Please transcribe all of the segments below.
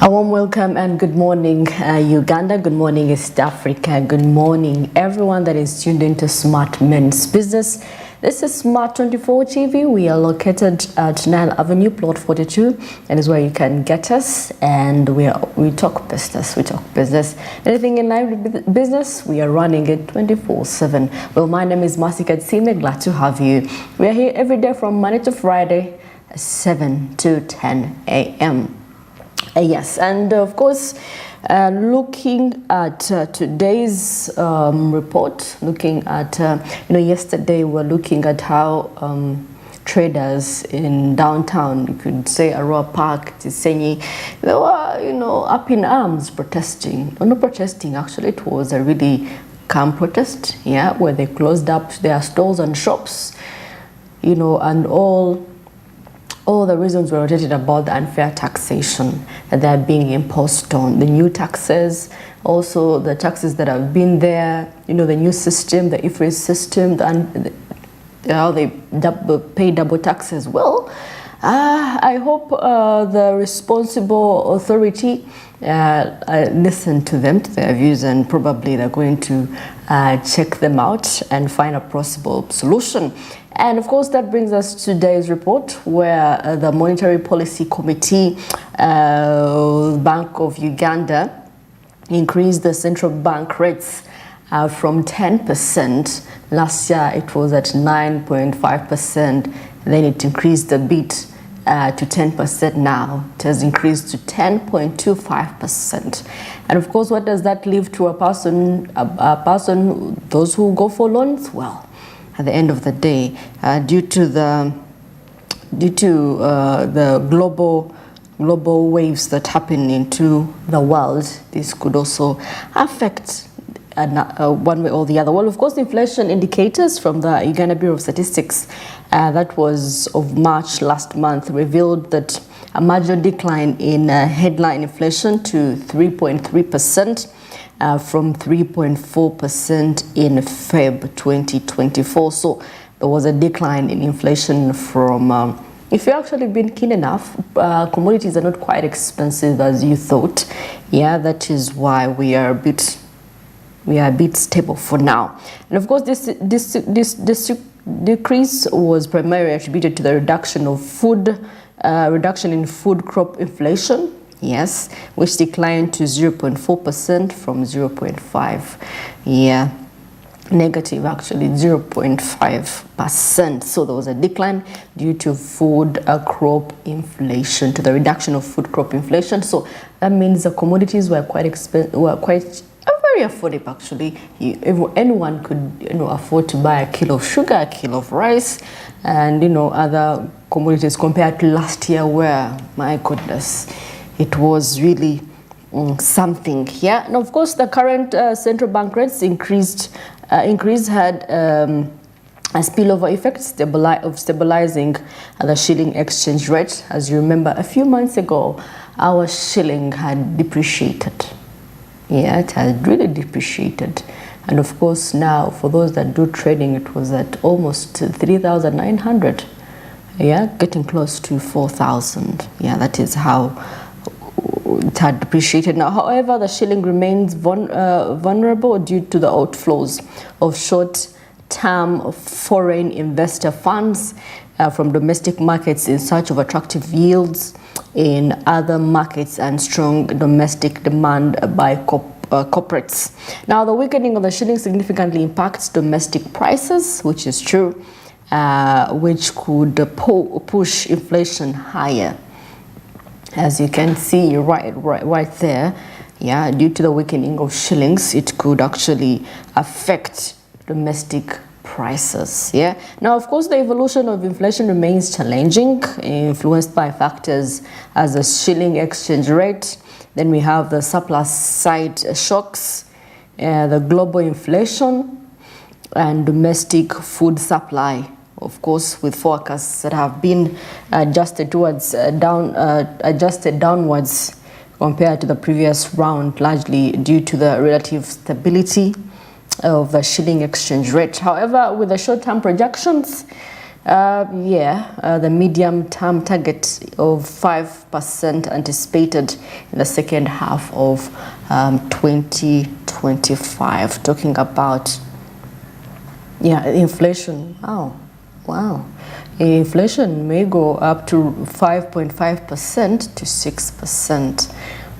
A warm welcome and good morning, Uganda. Good morning, East Africa. Good morning, everyone that is tuned into Smart Men's Business. This is Smart 24 TV. We are located at Nile Avenue, plot 42. That is where you can get us. And we talk business. We talk business. Anything in line with business, we are running it 24/7. Well, my name is Masika Tsime. Glad to have you. We are here every day from Monday to Friday, 7 to 10 a.m. Yes, and of course, looking at today's report, looking at, yesterday we're looking at how traders in downtown, you could say Aroa Park, Tisenyi, they were, up in arms protesting. Well, not protesting, actually, it was a really calm protest, yeah, where they closed up their stores and shops, and all the reasons were rotated about the unfair taxation that are being imposed on the new taxes, also the taxes that have been there, the new system, the IFRS system, how they pay double taxes. Well, I hope the responsible authority listen to them, to their views, and probably they're going to check them out and find a possible solution. And of course, that brings us to today's report, where the Monetary Policy Committee, Bank of Uganda, increased the central bank rates from 10%. Last year, it was at 9.5%. Then it increased a bit to 10% now. It has increased to 10.25%. And of course, what does that leave to a person, those who go for loans? Well, at the end of the day, due to the global waves that happen into the world, this could also affect one way or the other. Well, of course, inflation indicators from the Uganda Bureau of Statistics that was of March last month revealed that a major decline in headline inflation to 3.3%. From 3.4% in Feb 2024. So there was a decline in inflation from, if you've actually been keen enough, commodities are not quite expensive as you thought. Yeah, that is why we are a bit stable for now. And of course, this decrease was primarily attributed to the reduction in food crop inflation. Yes, which declined to 0.4% from 0.5. Yeah, negative actually 0.5%. So there was a decline due to food crop inflation, to the reduction of food crop inflation. So that means the commodities were quite expensive, very affordable actually. Anyone could afford to buy a kilo of sugar, a kilo of rice, and other commodities compared to last year, where, my goodness, it was really something. Yeah, and of course, the current central bank rates increase had a spillover effect of stabilizing the shilling exchange rate. As you remember, a few months ago, our shilling had depreciated. Yeah, it had really depreciated. And of course, now for those that do trading, it was at almost 3,900. Yeah, getting close to 4,000. Yeah, that is how it had depreciated. Now, however, the shilling remains vulnerable due to the outflows of short-term foreign investor funds from domestic markets in search of attractive yields in other markets and strong domestic demand by corporates. Now, the weakening of the shilling significantly impacts domestic prices, which is true, which could push inflation higher. As you can see right there, yeah, due to the weakening of shillings, it could actually affect domestic prices. Yeah. Now, of course, the evolution of inflation remains challenging, influenced by factors as the shilling exchange rate. Then we have the surplus side shocks, the global inflation, and domestic food supply. Of course, with forecasts that have been adjusted downwards compared to the previous round, largely due to the relative stability of the shilling exchange rate. However, with the short-term projections, The medium-term target of 5% anticipated in the second half of 2025. Talking about inflation. Wow. Inflation may go up to 5.5% to 6%.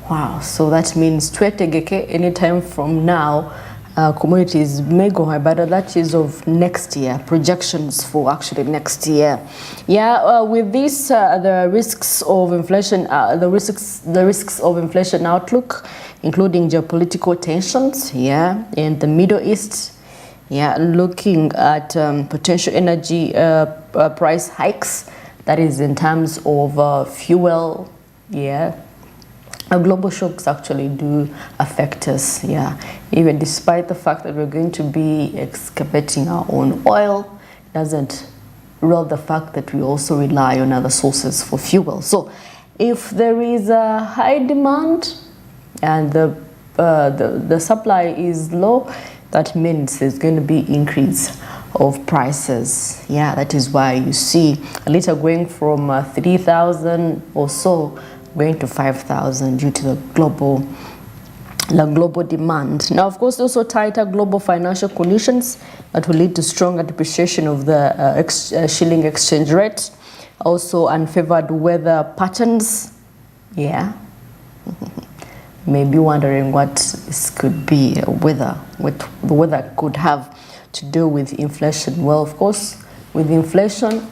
Wow. So that means twetegeke anytime from now. Commodities may go high, but that is of next year, projections for actually next year. With this, the risks of inflation, the risks of inflation outlook, including geopolitical tensions, in the Middle East, looking at potential energy price hikes, that is in terms of fuel, global shocks actually do affect us, even despite the fact that we're going to be excavating our own oil, doesn't rule the fact that we also rely on other sources for fuel. So if there is a high demand and the supply is low, that means there's going to be increase of prices. That is why you see a liter going from 3,000 or so going to 5,000 due to the global demand. Now, of course, also tighter global financial conditions that will lead to stronger depreciation of the shilling exchange rate. Also, unfavored weather patterns. Maybe wondering what this could be, what the weather could have to do with inflation. Well, of course, with inflation,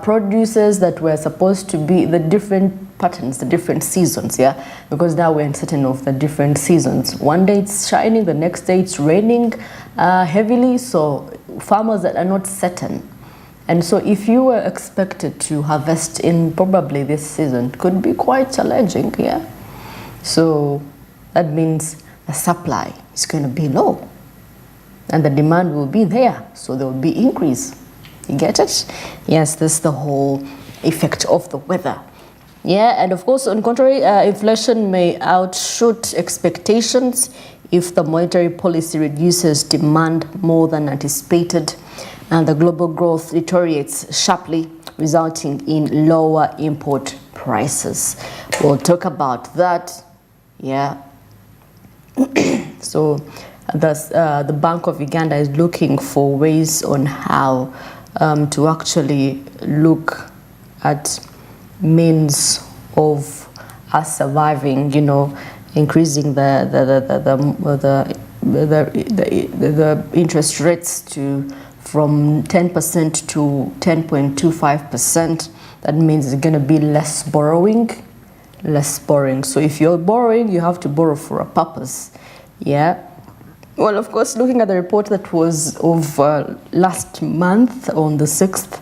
produces that were supposed to be the different patterns, the different seasons, because now we're uncertain of the different seasons. One day it's shining, the next day it's raining heavily, so farmers that are not certain. And so if you were expected to harvest in probably this season, it could be quite challenging, So that means the supply is going to be low and the demand will be there, so there will be increase. You get it? Yes, this is the whole effect of the weather. And of course, on contrary, inflation may outshoot expectations if the monetary policy reduces demand more than anticipated and the global growth deteriorates sharply, resulting in lower import prices. We'll talk about that. So the Bank of Uganda is looking for ways on how to actually look at means of us surviving, increasing the interest rates from 10% to 10.25%. That means it's going to be less borrowing. So if you're borrowing, you have to borrow for a purpose. Well, of course, looking at the report that was of last month on the 6th,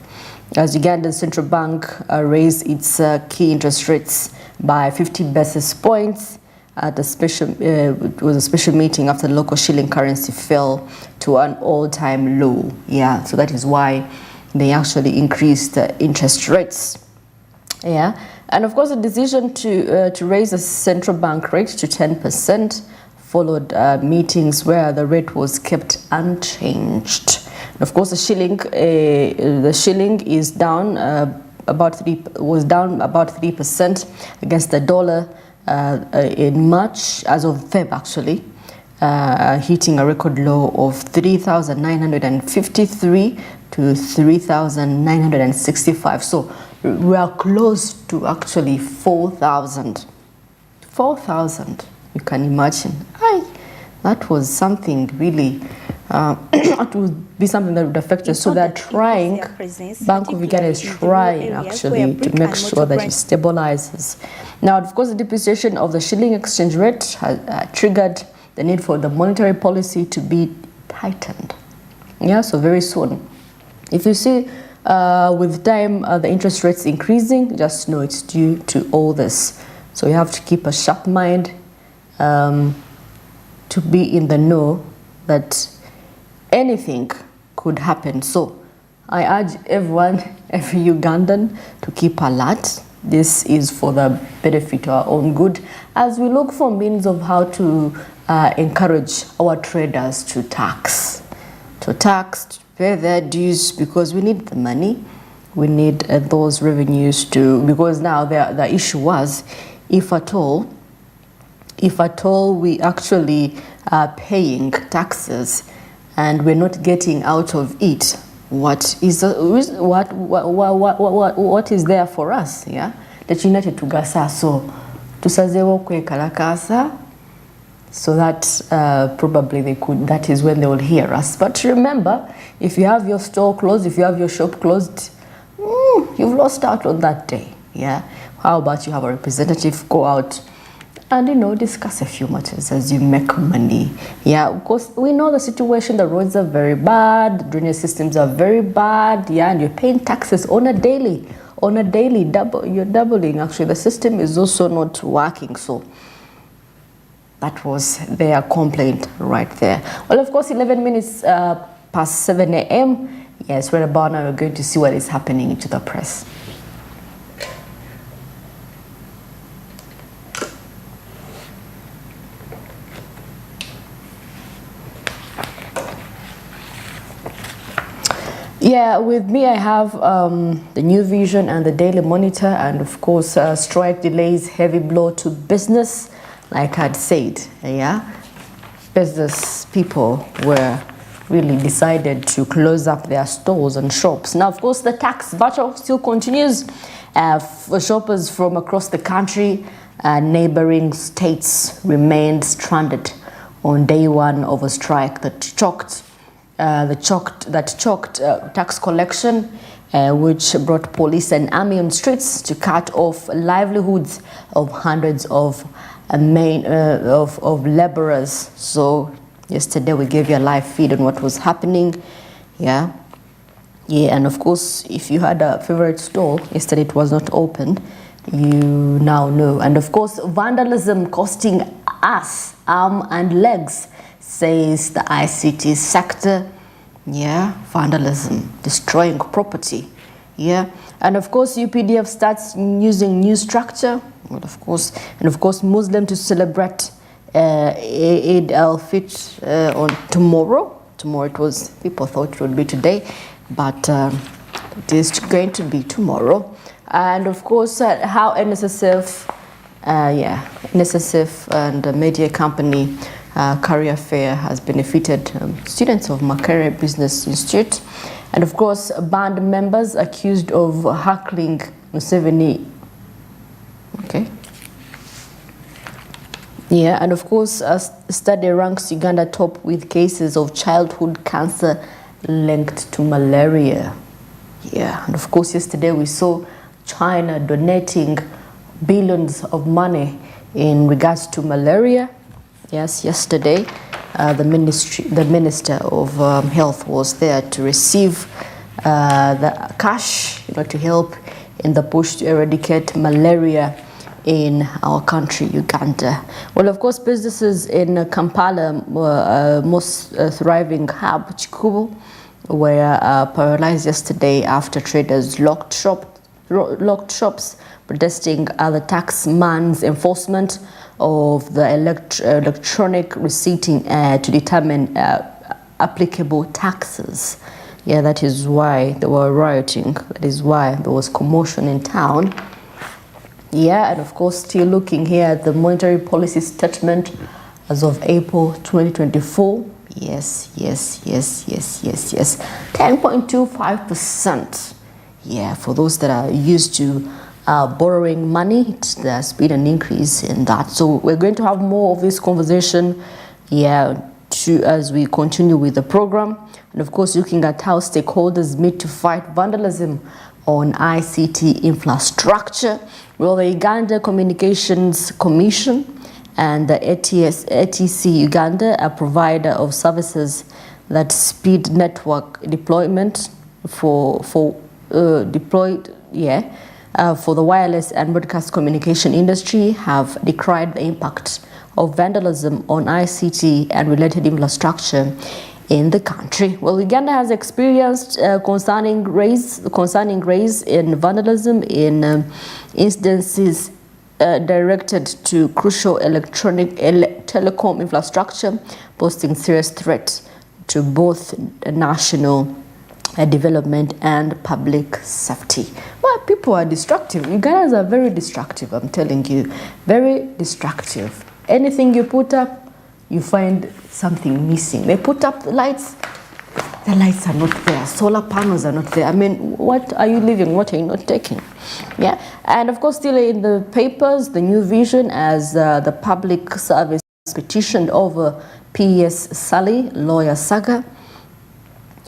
as Uganda's central bank raised its key interest rates by 50 basis points at it was a special meeting after the local shilling currency fell to an all-time low. So that is why they actually increased the interest rates. And of course, the decision to raise the central bank rate to 10% followed meetings where the rate was kept unchanged. And of course, the shilling is down was down about 3% against the dollar in March, as of Feb actually, hitting a record low of 3,953 to 3,965. So we are close to actually 4,000. 4,000. You can imagine. That was something really, it would be something that would affect us. So they're trying, Bank of Uganda is trying actually to make sure that it stabilizes. Now, of course, the depreciation of the shilling exchange rate has triggered the need for the monetary policy to be tightened. So very soon. If you see with time the interest rates increasing, just know it's due to all this. So you have to keep a sharp mind to be in the know that anything could happen. So I urge everyone, every Ugandan, to keep alert. This is for the benefit of our own good, as we look for means of how to encourage our traders to tax, pay their dues, because we need the money. We need those revenues because now the issue was, if at all we actually are paying taxes and we're not getting out of it, what is there for us? Yeah, that united tugasa so tusazewo kwekalakasa, so that probably that is when they will hear us. But remember, if you have your store closed, if you have your shop closed, you've lost out on that day. Yeah, how about you have a representative go out and discuss a few matters as you make money. Yeah, of course we know the situation, the roads are very bad, the drainage systems are very bad. Yeah, and you're paying taxes on a daily you're doubling. Actually, the system is also not working. So that was their complaint right there. Well, of course, 11 minutes past 7 a.m. Yes, right about now we're going to see what is happening to the press. Yeah, with me I have the New Vision and the Daily Monitor, and of course strike delays, heavy blow to business. Like I'd said, yeah, business people were really decided to close up their stores and shops. Now, of course, the tax battle still continues for shoppers from across the country. Neighboring states remained stranded on day one of a strike that choked tax collection, which brought police and army on streets to cut off livelihoods of hundreds of laborers. So yesterday we gave you a live feed on what was happening. Yeah, and of course, if you had a favorite store yesterday, it was not open, you now know. And of course, vandalism costing us arm and legs, says the ICT sector. Yeah, vandalism, destroying property. Yeah, and of course UPDF starts using new structure. Well, of course, Muslim to celebrate Eid al-Fitr on tomorrow. Tomorrow people thought it would be today, but it is going to be tomorrow. And of course, how NSSF and the media company career fair has benefited students of Makerere Business Institute. And of course, band members accused of heckling Museveni. Okay. Yeah, and of course, a study ranks Uganda top with cases of childhood cancer linked to malaria. Yeah, and of course, yesterday we saw China donating billions of money in regards to malaria. Yes, yesterday the Minister of Health was there to receive the cash, to help in the push to eradicate malaria in our country, Uganda. Well, of course, businesses in Kampala, most thriving hub, Chikubu, were paralyzed yesterday after traders locked shops, protesting the tax man's enforcement of the electronic receipting to determine applicable taxes. Yeah, that is why they were rioting. That is why there was commotion in town. Yeah, and of course, still looking here at the monetary policy statement as of April 2024. Yes. 10.25%. Yeah, for those that are used to borrowing money, there's been an increase in that. So we're going to have more of this conversation, as we continue with the program. And of course, looking at how stakeholders meet to fight vandalism on ICT infrastructure. Well, the Uganda Communications Commission and the ATC Uganda, a provider of services that speed network deployment for the wireless and broadcast communication industry, have decried the impact of vandalism on ICT and related infrastructure in the country. Well, Uganda has experienced concerning rise in vandalism in instances directed to crucial telecom infrastructure, posing serious threats to both national development and public safety. Well, people are destructive. Ugandans are very destructive, I'm telling you. Very destructive. Anything you put up, you find something missing. They put up the lights are not there. Solar panels are not there. I mean, what are you leaving? What are you not taking? Yeah. And of course, still in the papers, the New Vision, as the public service petitioned over PES Sally lawyer saga.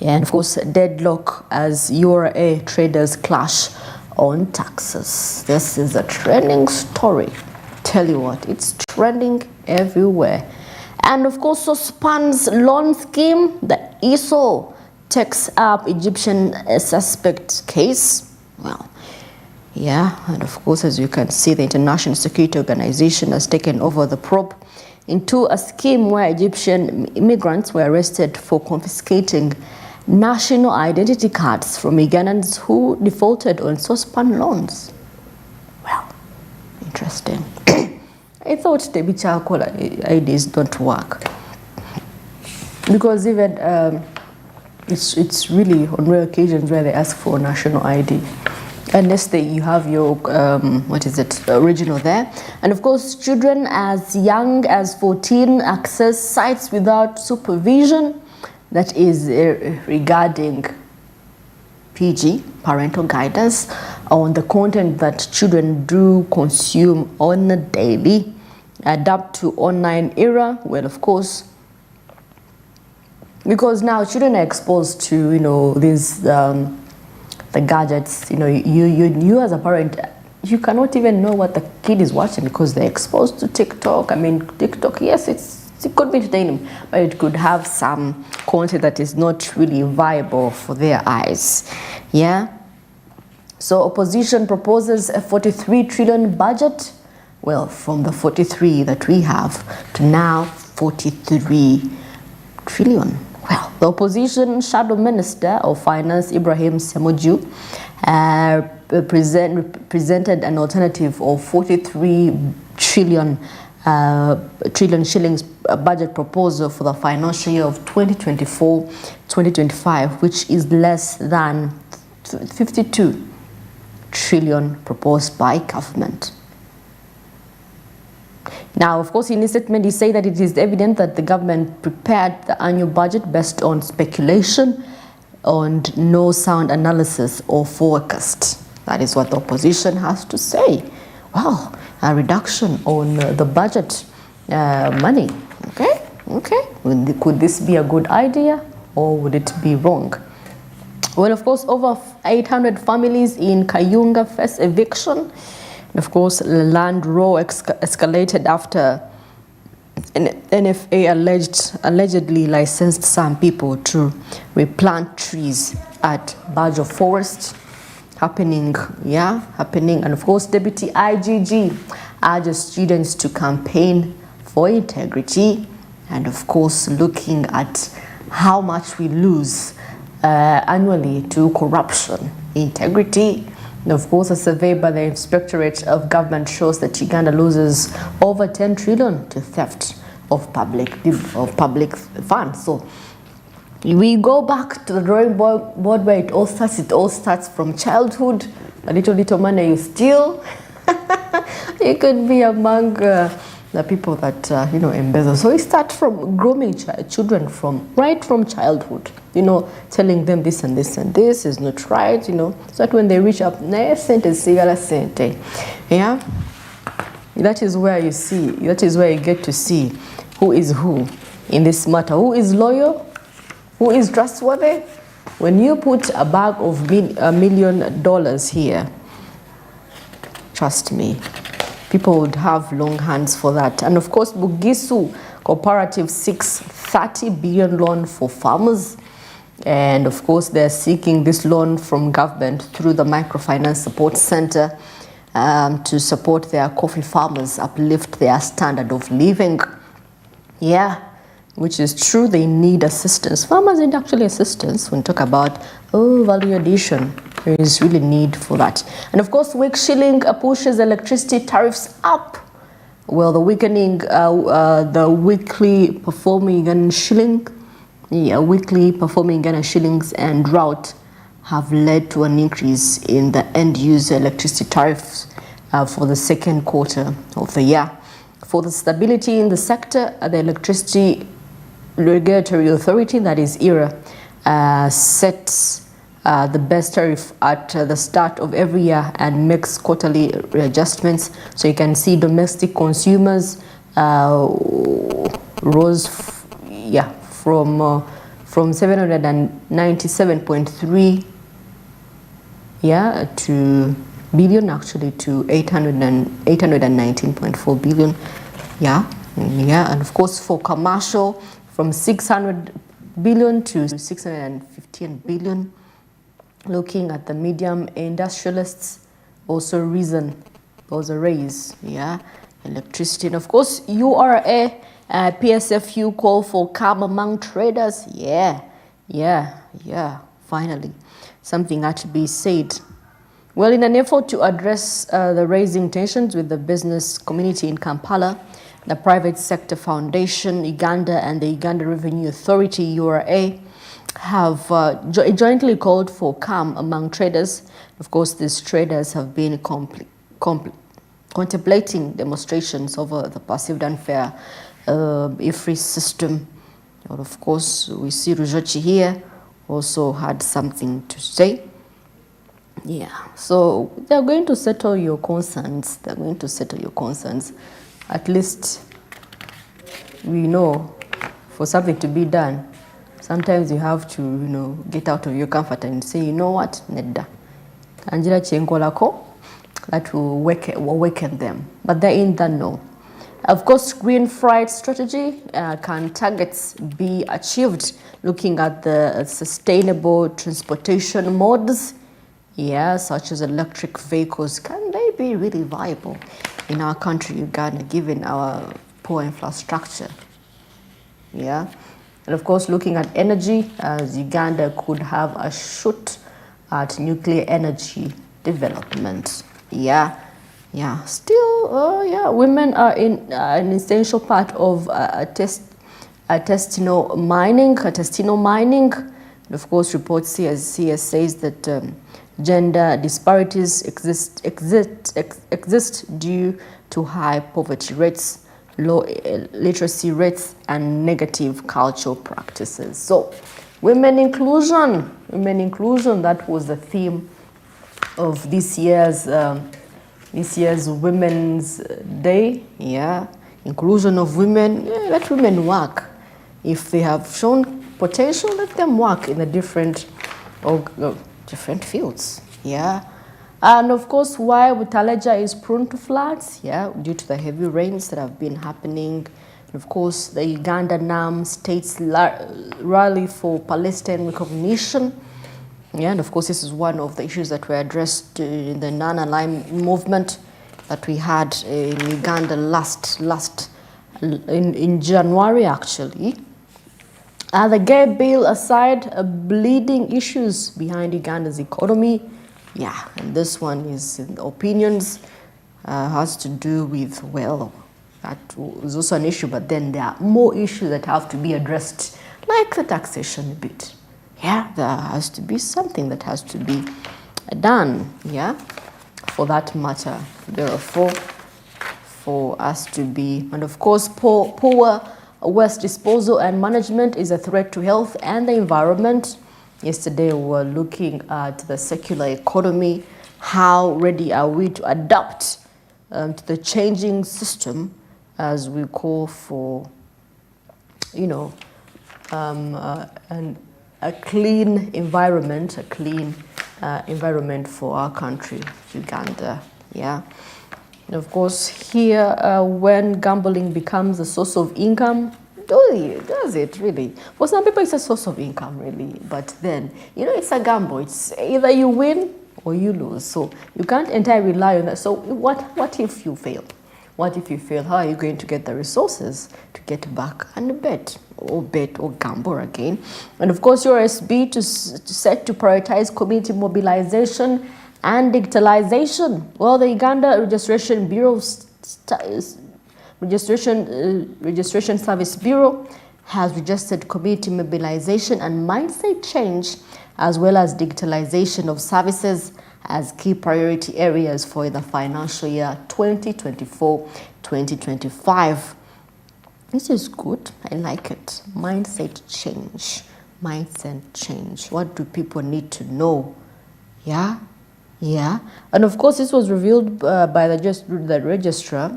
And of course, deadlock as URA traders clash on taxes. This is a trending story. Tell you what, it's trending everywhere. And of course, SOSPAN's loan scheme, the ESO, takes up Egyptian suspect case. Well, yeah, and of course, as you can see, the International Security Organization has taken over the probe into a scheme where Egyptian immigrants were arrested for confiscating national identity cards from Ugandans who defaulted on SOSPAN loans. Well, interesting. I thought the Bichakola IDs don't work because even it's really on rare occasions where they ask for national ID, unless you have your original there. And of course, children as young as 14 access sites without supervision. That is regarding PG, parental guidance, on the content that children do consume on a daily. Adapt to online era. Well, of course, because now children are exposed to these the gadgets. You as a parent, you cannot even know what the kid is watching because they're exposed to TikTok. I mean, TikTok, yes, it could be entertaining, but it could have some content that is not really viable for their eyes. Yeah. So opposition proposes a 43 trillion budget. Well, from the 43 that we have to now 43 trillion. Well, the opposition shadow minister of finance, Ibrahim Semoju, presented an alternative of 43 trillion shillings budget proposal for the financial year of 2024-2025, which is less than 52 trillion proposed by government. Now, of course, in his statement, he said that it is evident that the government prepared the annual budget based on speculation and no sound analysis or forecast. That is what the opposition has to say. Wow, a reduction on the budget money. Okay. Could this be a good idea or would it be wrong? Well, of course, over 800 families in Kayunga face eviction. And of course, land row escalated after an NFA allegedly licensed some people to replant trees at Bajo Forest. Happening. And of course, Deputy IGG urges students to campaign for integrity. And of course, looking at how much we lose annually to corruption, integrity. And of course, a survey by the Inspectorate of Government shows that Uganda loses over 10 trillion to theft of public funds. So we go back to the drawing board where it all starts from childhood. A little money you steal. You could be among the people that embezzle. So we start from grooming children right from childhood. Telling them this and this and this is not right. So that when they reach up, yeah, that is where you see. That is where you get to see who is who in this matter. Who is loyal? Who is trustworthy? When you put a bag of $1 million here, trust me, people would have long hands for that. And of course, Bugisu Cooperative seeks 30 billion loan for farmers. And of course, they're seeking this loan from government through the Microfinance Support Center to support their coffee farmers, uplift their standard of living. Yeah, which is true. They need assistance. Farmers need actually assistance when we talk about value addition. There is really need for that. And of course, weak shilling pushes electricity tariffs up. Well, the weakening, the weekly performing and shilling, Yeah, weekly performing Ghana shillings and drought have led to an increase in the end-user electricity tariffs for the second quarter of the year. For the stability in the sector, the Electricity Regulatory Authority, that is ERA, sets the best tariff at the start of every year and makes quarterly adjustments. So you can see domestic consumers rose from 797.3 to billion actually to 819.4 billion. And of course for commercial from 600 billion to 615 billion. Looking at the medium industrialists, also risen, there was a raise. Electricity, and of course URA PSFU call for calm among traders. Finally something had to be said. Well, in an effort to address the rising tensions with the business community in Kampala, the Private Sector Foundation, Uganda, and the Uganda Revenue Authority, URA, have jointly called for calm among traders. Of course, these traders have been contemplating demonstrations over the perceived unfair IFRI system. And of course, we see Rujochi here also had something to say. So they're going to settle your concerns. At least we know for something to be done, sometimes you have to, get out of your comfort and say, you know what, nedda. Kanjira chenkolako, that will awaken them. But they're in the know. Of course, green freight strategy, can targets be achieved looking at the sustainable transportation modes, such as electric vehicles? Can they be really viable in our country, Uganda, given our poor infrastructure? And of course, looking at energy, as Uganda could have a shot at nuclear energy development. Women are an essential part of artisanal mining. And of course, reports CS says that gender disparities exist due to high poverty rates, low literacy rates, and negative cultural practices. So, women inclusion, that was the theme of this year's Women's Day. Inclusion of women. Let women work. If they have shown potential, let them work in the different fields. And of course, why Butaleja is prone to floods? Due to the heavy rains that have been happening. And of course, the Uganda NAM states rally for Palestine recognition. And of course, this is one of the issues that were addressed in the non-aligned movement that we had in Uganda in January, actually. The gay bill aside, bleeding issues behind Uganda's economy. And this one is, in the opinions, has to do with, well, that is also an issue, but then there are more issues that have to be addressed, like the taxation bit. There has to be something that has to be done, for that matter. Therefore, for us to be, and of course, poor waste disposal and management is a threat to health and the environment. Yesterday, we were looking at the circular economy. How ready are we to adapt to the changing system as we call for, a clean environment, for our country, Uganda. And of course, here, when gambling becomes a source of income, does it really? For some people, it's a source of income, really. But then, it's a gamble. It's either you win or you lose. So you can't entirely rely on that. So what if you fail? What if you fail? How are you going to get the resources to get back and bet or gamble again? And of course, your SB set to prioritize community mobilization and digitalization. Well, the Uganda Registration Bureau Registration Service Bureau has registered community mobilization and mindset change, as well as digitalization of services as key priority areas for the financial year 2024-2025. This is good. I like it. Mindset change. Mindset change. What do people need to know? Yeah. And of course, this was revealed by the registrar,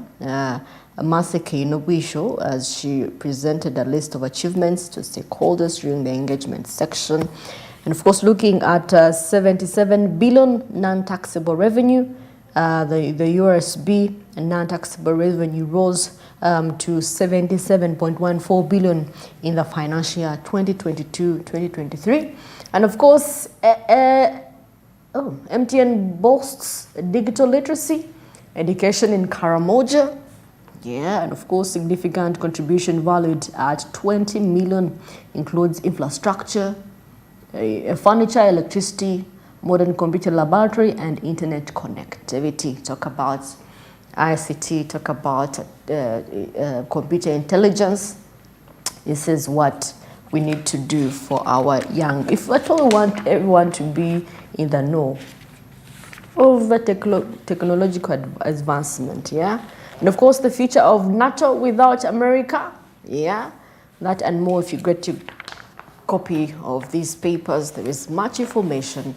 Maseke Inobisho, as she presented a list of achievements to stakeholders during the engagement section. And of course, looking at 77 billion non-taxable revenue, the USB non-taxable revenue rose to 77.14 billion in the financial year 2022-2023. And of course, MTN boasts digital literacy, education in Karamoja. Yeah, and of course, significant contribution valued at 20 million includes infrastructure, furniture, electricity, modern computer laboratory, and internet connectivity. Talk about ICT, talk about computer intelligence. This is what we need to do for our young. If at all we want everyone to be in the know of the technological advancement, yeah? And of course, the future of NATO without America, yeah? That and more. If you get your copy of these papers, there is much information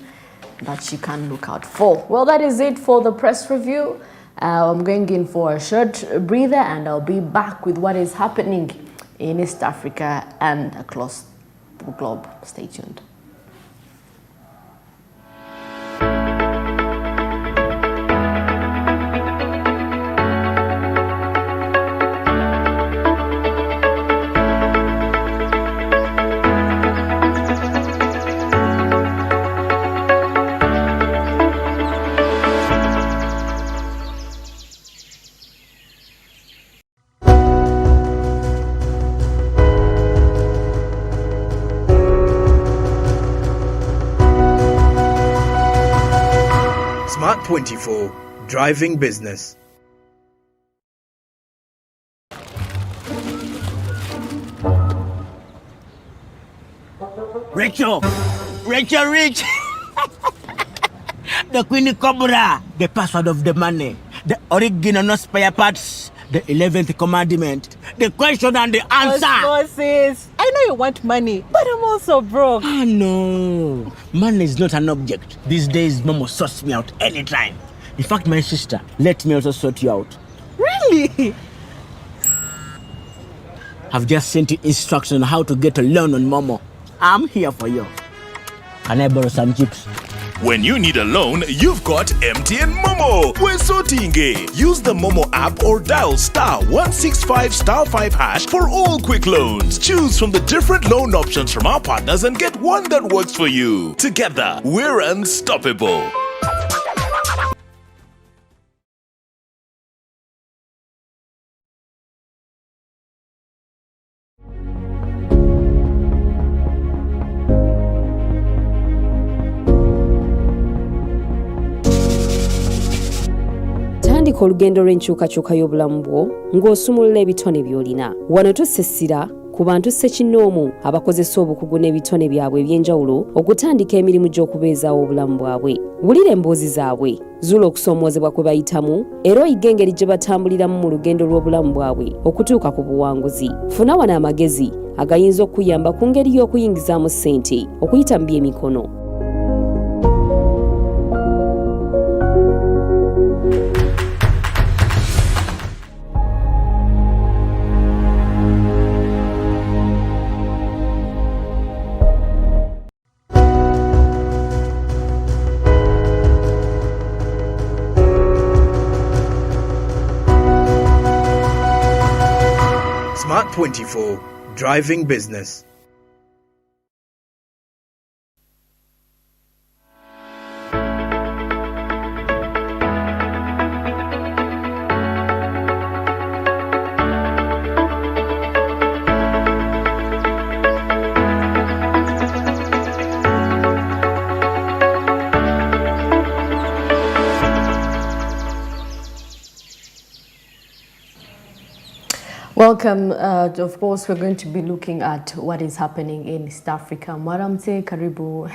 that you can look out for. Well, that is it for the press review. I'm going in for a short breather, and I'll be back with what is happening in East Africa and across the globe. Stay tuned. Smart 24, driving business. Rich! The Queen Cobra, the password of the money, the original spare parts, the 11th commandment, the question and the answer. Bosses, I know you want money, but I'm also broke. Ah, no. Money is not an object. These days, Momo sorts me out anytime. In fact, my sister, let me also sort you out. Really? I've just sent you instructions on how to get a loan on Momo. I'm here for you. Can I borrow some chips? When you need a loan, you've got MTN Momo. We're Sotinge. Use the Momo app or dial *165*5# for all quick loans. Choose from the different loan options from our partners and get one that works for you. Together, we're unstoppable. Tandika olugendo lw'enkyukakyuka y'obulamu bwo ng'osumulula ebitone by'olina. Wano tussessira ku bantu ssekinnoomu abakozesa obukugu n'ebitone byabwe eby'enjawulo okutandika emirimu gy'okubeezaawo obulamu bwabwe. Wulira emboozi zaabwe, zuula okusoomoozebwa kwe bayitamu, era oyiga engeri gye batambuliramu mu lugendo lw'obulamu bwabwe okutuuka ku buwanguzi. Funa wano amagezi agayinza okuyamba ku ngeri y'okuyingizaamu ssente okuyita mu by'emikono. Smart 24, driving business. Welcome. Of course, we're going to be looking at what is happening in East Africa. Mwaramutse, karibu.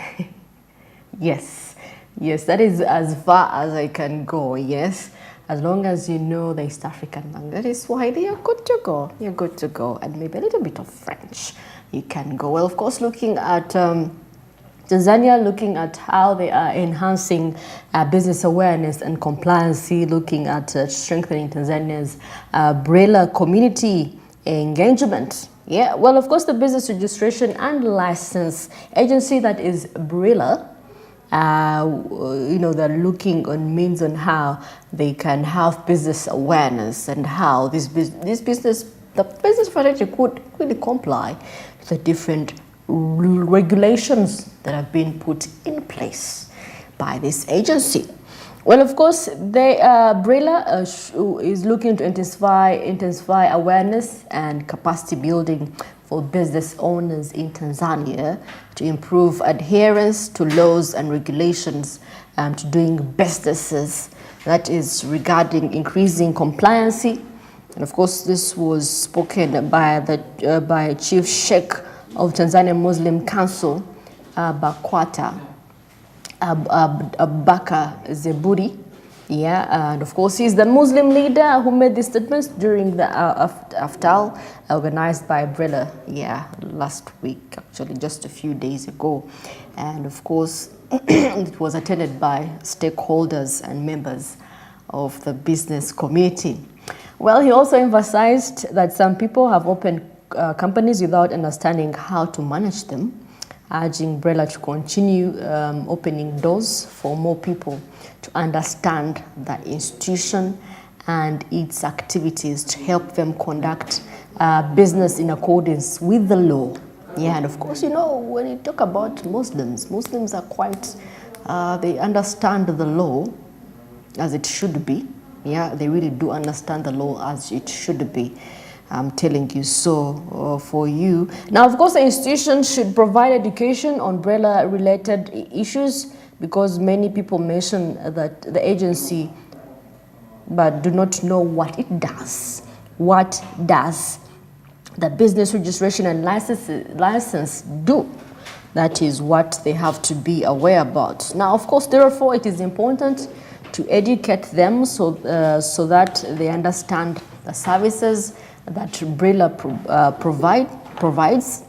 Yes, that is as far as I can go, yes. As long as you know the East African language, that is Swahili, you're good to go. You're good to go. And maybe a little bit of French, you can go. Well, of course, looking at Tanzania, looking at how they are enhancing business awareness and compliance, looking at strengthening Tanzania's BRELA community engagement. Yeah, well, of course, the Business Registration and License Agency, that is BRELA, they're looking on means on how they can have business awareness and how the business fraternity could really comply with the different regulations that have been put in place by this agency. Well, of course, BRELA is looking to intensify awareness and capacity building for business owners in Tanzania to improve adherence to laws and regulations to doing businesses. That is regarding increasing compliancy. And of course, this was spoken by Chief Sheikh of Tanzania Muslim Council, Bakwata Abubakar Zeburi. Yeah, and of course, he's the Muslim leader who made these statements during the Aftal organized by BRELA, last week, actually, just a few days ago. And of course, it was attended by stakeholders and members of the business community. Well, he also emphasized that some people have opened companies without understanding how to manage them, urging BRELA to continue opening doors for more people to understand the institution and its activities to help them conduct business in accordance with the law. Yeah, and of course, when you talk about Muslims are quite, they understand the law as it should be. Yeah, they really do understand the law as it should be. I'm telling you so for you. Now, of course, the institution should provide education on BRELA-related issues, because many people mention that the agency but do not know what it does. What does the Business Registration and License do? That is what they have to be aware about. Now, of course, therefore, it is important to educate them so that they understand the services that BRELA provides,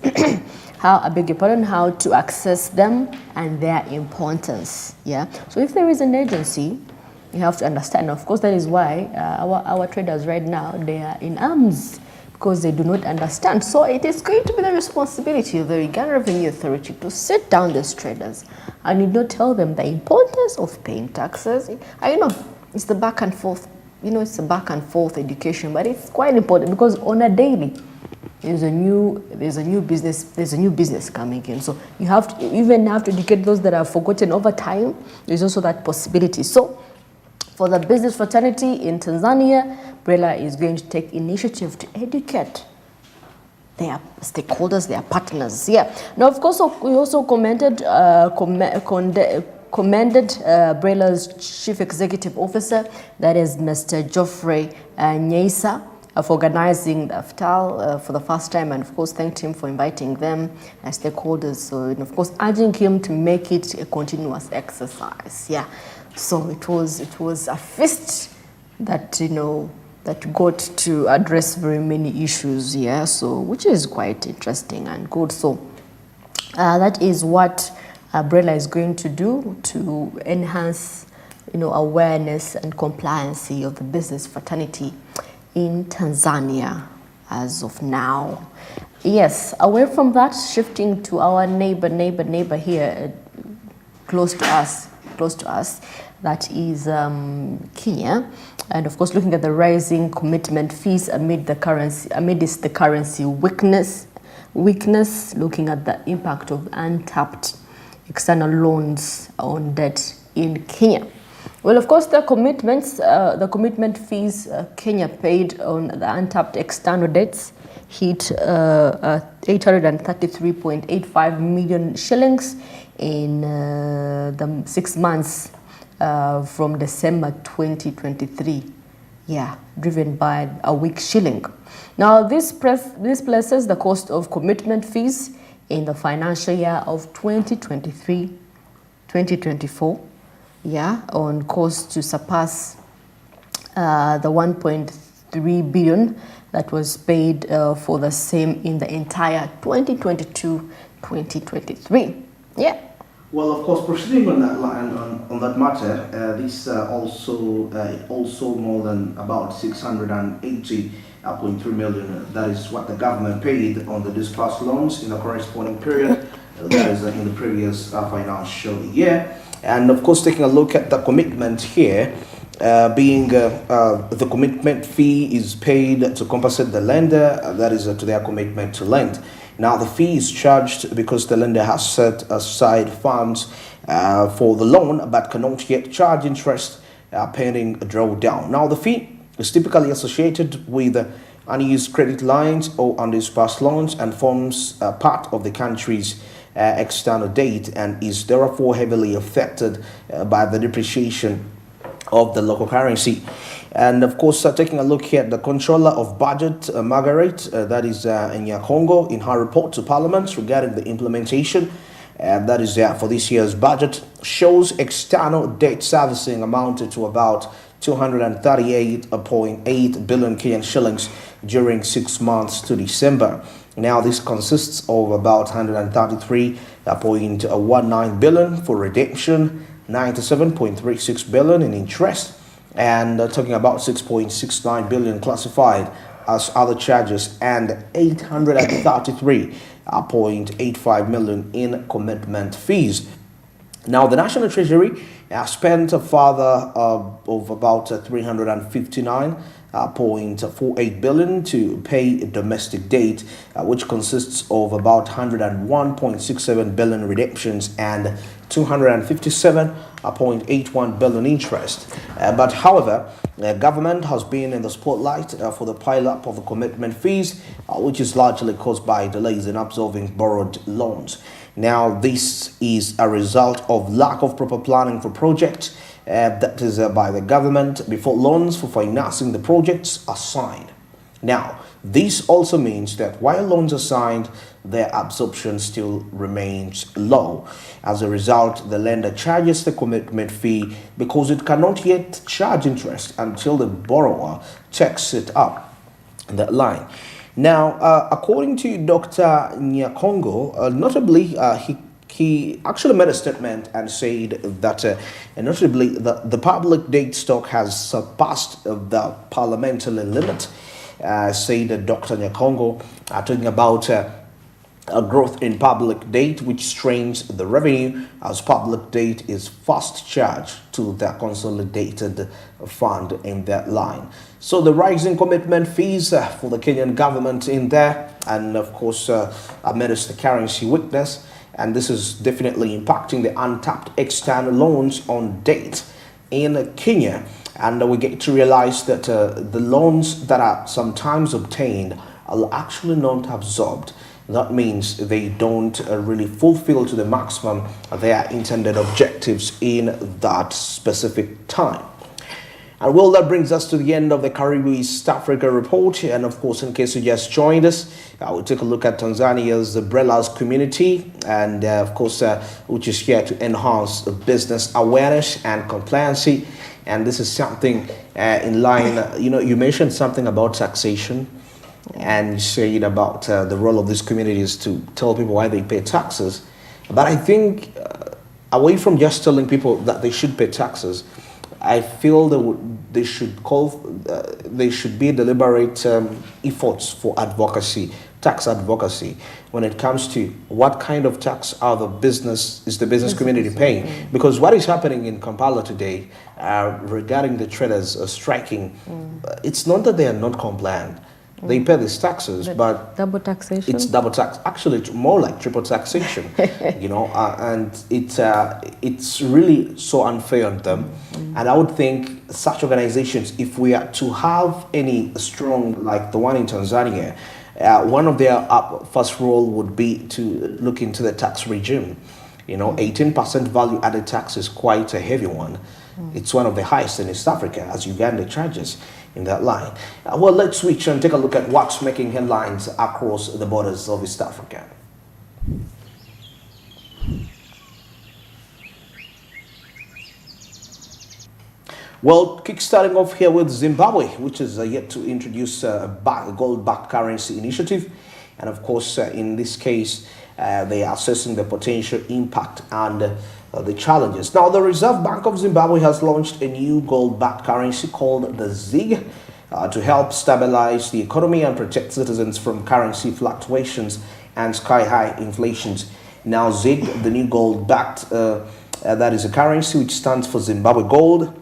how to access them and their importance. Yeah. So if there is an agency, you have to understand. Of course, that is why our traders right now, they are in arms, because they do not understand. So it is going to be the responsibility of the Uganda Revenue Authority to sit down these traders and tell them the importance of paying taxes. I know it's the back and forth. It's a back and forth education, but it's quite important, because on a daily, there's a new business coming in. So you have to educate those that are forgotten over time. There's also that possibility. So for the business fraternity in Tanzania, BRELA is going to take initiative to educate their stakeholders, their partners. Yeah. Now, of course, we also commended BRELA's Chief Executive Officer, that is Mr. Geoffrey Nyesa, for organizing the Aftal for the first time, and of course thanked him for inviting them as stakeholders. So, and of course urging him to make it a continuous exercise. Yeah. So it was a feast that that got to address very many issues. Yeah. So which is quite interesting and good. So that is what BRELA is going to do to enhance, awareness and compliance of the business fraternity in Tanzania as of now. Yes, away from that, shifting to our neighbor here, close to us, that is Kenya, and of course looking at the rising commitment fees amidst the currency weakness, looking at the impact of untapped external loans on debt in Kenya. Well, of course, the commitment fees Kenya paid on the untapped external debts hit 833.85 million shillings in the 6 months from December 2023. Yeah, driven by a weak shilling. Now, this places the cost of commitment fees in the financial year of 2023-2024, yeah, on course to surpass the 1.3 billion that was paid for the same in the entire 2022-2023. Yeah. Well, of course, proceeding on that line, on that matter, this also more than about 680.3 million. That is what the government paid on the disbursed loans in the corresponding period. That is in the previous financial year. And of course, taking a look at the commitment here, the commitment fee is paid to compensate the lender, that is to their commitment to lend. Now, the fee is charged because the lender has set aside funds for the loan but cannot yet charge interest pending a drawdown. Now, the fee is typically associated with unused credit lines or undisbursed loans and forms part of the country's external debt and is therefore heavily affected by the depreciation of the local currency. And of course, taking a look here at the Controller of Budget, Margaret, that is Nyakongo, in her report to Parliament regarding the implementation, that is for this year's budget, shows external debt servicing amounted to about 238.8 billion Kenyan shillings during 6 months to December. Now, this consists of about 133.19 billion for redemption, 97.36 billion in interest, and talking about 6.69 billion classified as other charges and 833.85 million in commitment fees. Now, the National Treasury spent a further of about 359.48 billion to pay domestic debt, which consists of about 101.67 billion redemptions and 257.81 billion interest. But however, government has been in the spotlight for the pile-up of the commitment fees, which is largely caused by delays in absorbing borrowed loans. Now, this is a result of lack of proper planning for projects that is by the government before loans for financing the projects are signed. Now, this also means that while loans are signed, their absorption still remains low. As a result, the lender charges the commitment fee because it cannot yet charge interest until the borrower checks it up that line. Now, according to Dr. Nyakongo, notably, he actually made a statement and said that, notably, the public debt stock has surpassed the parliamentary limit, said Dr. Nyakongo, talking about a growth in public debt, which strains the revenue as public debt is first charged to the consolidated fund in that line. So the rising commitment fees for the Kenyan government in there, and of course amidst the currency weakness, and this is definitely impacting the untapped external loans on debt in Kenya. And we get to realize that the loans that are sometimes obtained are actually not absorbed. That means they don't really fulfill to the maximum their intended objectives in that specific time. And well, that brings us to the end of the Caribbean East Africa report. And of course, in case you just joined us, we'll take a look at Tanzania's Umbrellas community, and of course, which is here to enhance business awareness and compliancy. And this is something in line, you mentioned something about taxation, and you said about the role of these communities to tell people why they pay taxes. But I think away from just telling people that they should pay taxes, I feel they should be deliberate efforts for advocacy, tax advocacy, when it comes to what kind of tax is the business community paying. Because what is happening in Kampala today regarding the traders striking, it's not that they are not compliant. They pay these taxes, but double taxation. It's double tax. Actually, it's more like triple taxation, and it's really so unfair on them. And I would think such organizations, if we are to have any strong, like the one in Tanzania, one of their first role would be to look into the tax regime. 18% value added tax is quite a heavy one. It's one of the highest in East Africa, as Uganda charges. in that line. Well, let's switch and take a look at what's making headlines across the borders of East Africa. Well, kickstarting off here with Zimbabwe, which is yet to introduce a gold-backed currency initiative. And of course, in this case, they are assessing the potential impact and the challenges. Now, the Reserve Bank of Zimbabwe has launched a new gold-backed currency called the ZiG to help stabilize the economy and protect citizens from currency fluctuations and sky-high inflations. Now, ZiG, the new gold-backed, that is a currency which stands for Zimbabwe Gold,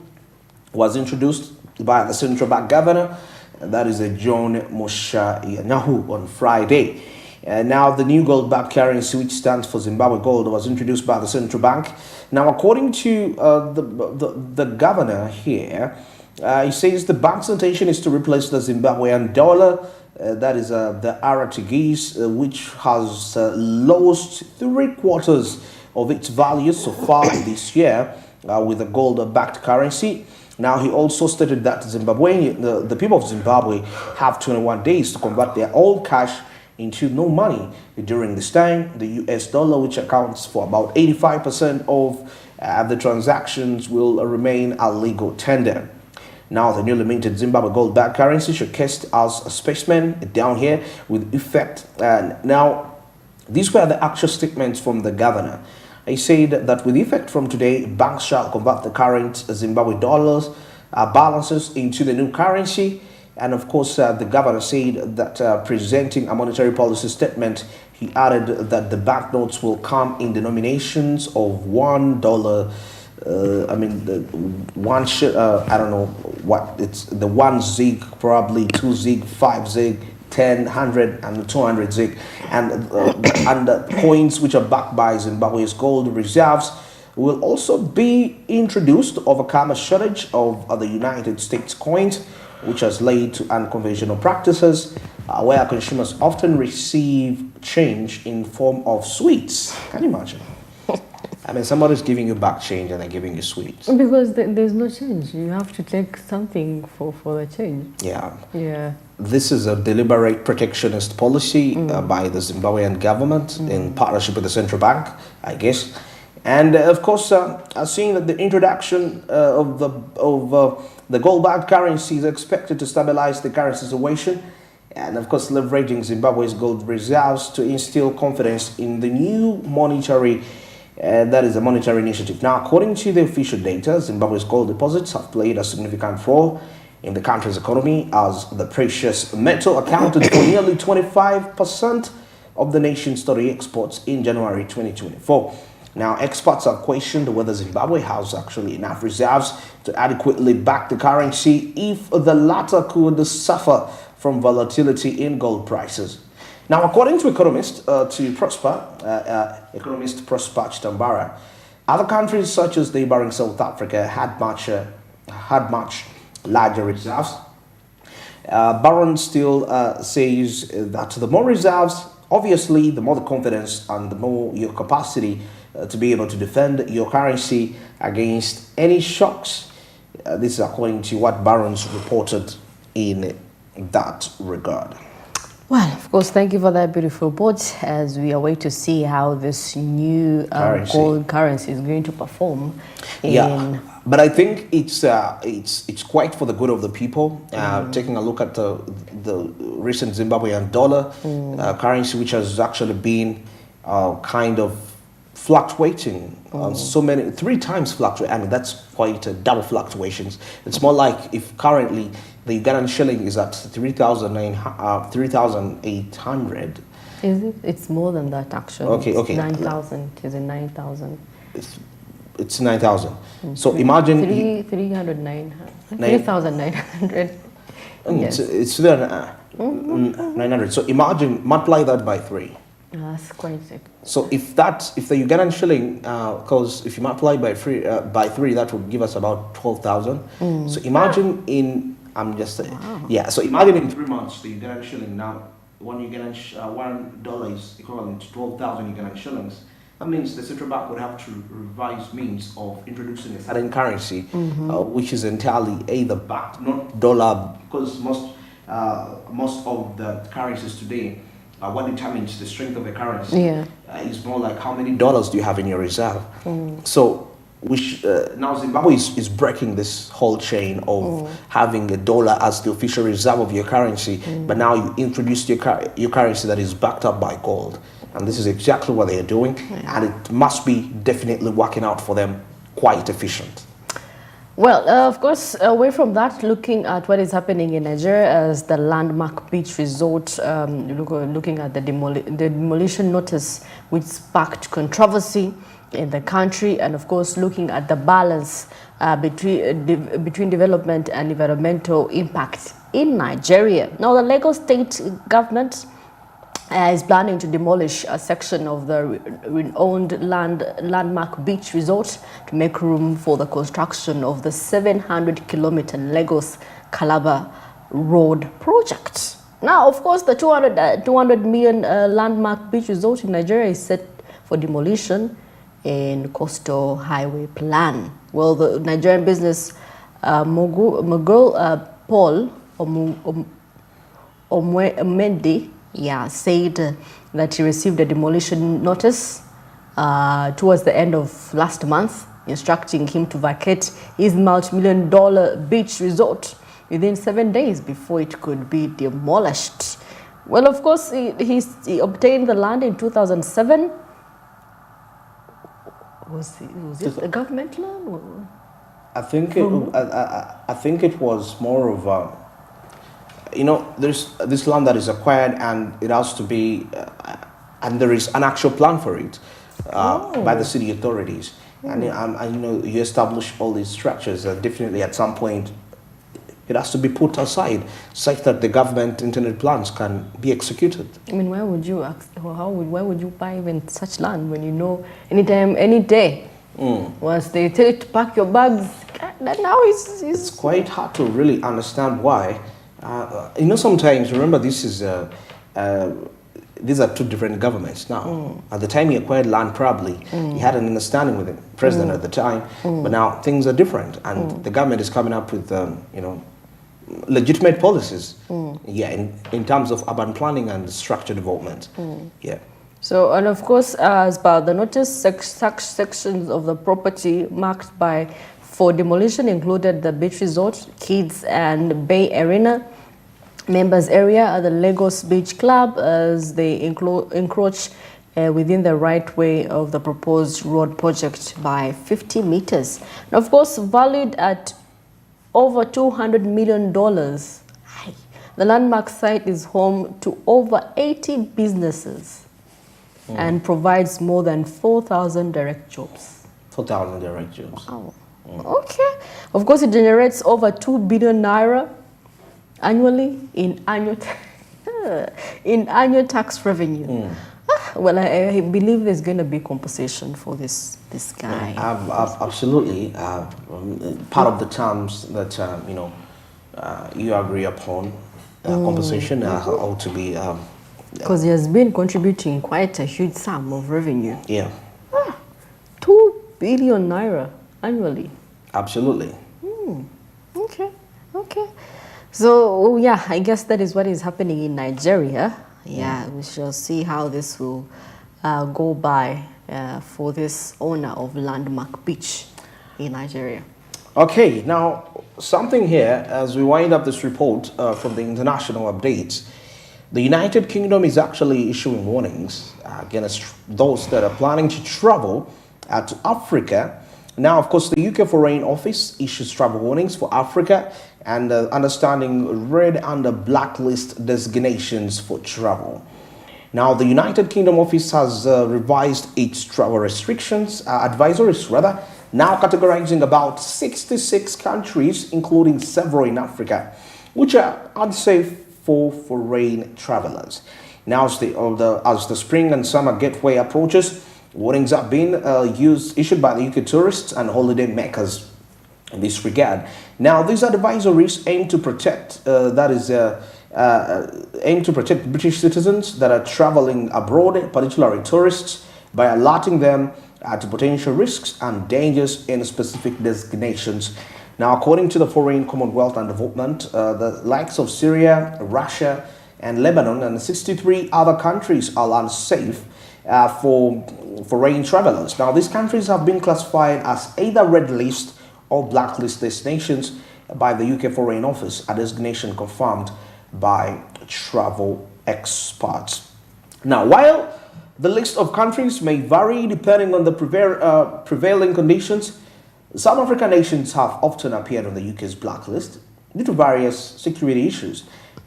was introduced by the central bank governor, and that is John Moshanyahu on Friday. Now, the new gold-backed currency, which stands for Zimbabwe Gold, was introduced by the central bank. Now, according to the governor here, he says the bank's intention is to replace the Zimbabwean dollar, that is the RTGs, which has lost 3/4 of its value so far this year with a gold-backed currency. Now, he also stated that the people of Zimbabwe have 21 days to convert their old cash into no money. During this time, the US dollar, which accounts for about 85% of the transactions, will remain a legal tender. Now, the newly minted Zimbabwe gold-backed currency showcased as a specimen down here with effect. Now, these were the actual statements from the governor. He said that with effect from today, banks shall convert the current Zimbabwe dollars balances into the new currency. And of course, the governor said that presenting a monetary policy statement, he added that the banknotes will come in denominations of $1. I mean, the one I don't know what it's, the 1 ZiG, probably 2 ZiG, 5 ZiG, 10, 100, and 200 ZiG, and the coins which are backed by Zimbabwe's gold reserves will also be introduced to overcome a shortage of the United States coins, which has led to unconventional practices where consumers often receive change in form of sweets. Can you imagine? I mean, somebody's giving you back change and they're giving you sweets. Because there's no change. You have to take something for the change. Yeah. Yeah. This is a deliberate protectionist policy by the Zimbabwean government in partnership with the central bank, I guess. And of course, seeing that the introduction of the gold-backed currency is expected to stabilize the currency situation, and of course, leveraging Zimbabwe's gold reserves to instill confidence in the new monetary. That is a monetary initiative. Now, according to the official data, Zimbabwe's gold deposits have played a significant role in the country's economy, as the precious metal accounted for nearly 25% of the nation's total exports in January 2024. Now, experts have questioned whether Zimbabwe has actually enough reserves to adequately back the currency if the latter could suffer from volatility in gold prices. Now, according to economist Prosper Chitambara, other countries such as neighboring South Africa had much larger reserves. Baron still says that the more reserves, obviously, the more the confidence and the more your capacity to be able to defend your currency against any shocks. This is according to what Barron's reported in that regard. Well, of course, thank you for that beautiful report as we await to see how this new gold currency is going to perform. Yeah, but I think it's quite for the good of the people. Taking a look at the recent Zimbabwean dollar currency, which has actually been kind of fluctuating on so many, 3 times fluctuate. I mean, that's quite a double fluctuations. It's more like if currently the Ugandan shilling is at 3,800. Is it? It's more than that actually. Okay. 9,000. Is it 9,000? It's 9,000. So imagine 3,900. Yes. It's 900. So imagine multiply that by 3. That's quite sick. So if the Ugandan shilling, because if you multiply by 3, that would give us about 12,000. So imagine I'm just saying, yeah. So imagine in 3 months the Ugandan shilling now, $1 is equivalent to 12,000 Ugandan shillings. That means the central bank would have to revise means of introducing a certain currency, which is entirely either backed, not dollar, because most of the currencies today, what determines the strength of a currency is more like how many dollars do you have in your reserve. So, which now Zimbabwe is breaking this whole chain of having a dollar as the official reserve of your currency, but now you introduced your currency that is backed up by gold. And this is exactly what they are doing, and it must be definitely working out for them quite efficient. Well, of course, away from that, looking at what is happening in Nigeria as the landmark beach resort, looking at the demolition notice which sparked controversy in the country, and of course looking at the balance between development and environmental impact in Nigeria. Now, the Lagos state government is planning to demolish a section of the renowned landmark beach resort to make room for the construction of the 700-kilometer Lagos-Calabar road project. Now, of course, the 200 million landmark beach resort in Nigeria is set for demolition in coastal highway plan. Well, the Nigerian business mogul Paul Omende said that he received a demolition notice towards the end of last month, instructing him to vacate his multi-million-dollar beach resort within 7 days before it could be demolished. Well, of course, he obtained the land in 2007. Was it a government land? I think it was more of there's this land that is acquired, and it has to be, and there is an actual plan for it by the city authorities. And you establish all these structures. Definitely, at some point, it has to be put aside, such that the government intended plans can be executed. I mean, why would you why would you buy even such land when you know anytime, any day, once they tell you to pack your bags, now it's quite hard to really understand why. Sometimes, remember, these are two different governments now. At the time he acquired land, probably he had an understanding with the president at the time, but now things are different, and the government is coming up with legitimate policies in terms of urban planning and structure development. So, and of course, as per the notice, such sections of the property marked for demolition included the beach resort, kids and Bay Arena, members area at the Lagos Beach Club, as they encroach within the right way of the proposed road project by 50 meters. And of course, valued at over $200 million, the landmark site is home to over 80 businesses and provides more than 4,000 direct jobs. 4,000 direct jobs. Wow. Okay. Of course, it generates over 2 billion naira annually in annual tax revenue. Well, I believe there's going to be compensation for this guy. Absolutely. Part of the terms that you agree upon, compensation ought to be. Because he has been contributing quite a huge sum of revenue. Yeah. 2 billion naira annually. Absolutely. Okay. So, I guess that is what is happening in Nigeria. We shall see how this will go by for this owner of Landmark Beach in Nigeria. Okay, now something here as we wind up this report from the international updates. The United Kingdom is actually issuing warnings against those that are planning to travel to Africa. Now, of course, the UK Foreign Office issues travel warnings for Africa and understanding red and blacklist designations for travel. Now, the United Kingdom office has revised its travel restrictions, advisories rather, now categorizing about 66 countries, including several in Africa, which are unsafe for foreign travelers. Now, as the spring and summer gateway approaches, warnings have been issued by the UK tourists and holiday makers in this regard. Now, these advisories aim to protect British citizens that are traveling abroad, particularly tourists, by alerting them to potential risks and dangers in specific designations. Now, according to the Foreign Commonwealth and Development, the likes of Syria, Russia, and Lebanon and 63 other countries are unsafe for foreign travelers. Now, these countries have been classified as either red list or blacklist destinations by the UK Foreign Office, a designation confirmed by travel experts. Now, while the list of countries may vary depending on the prevailing conditions, some African nations have often appeared on the UK's blacklist due to various security issues,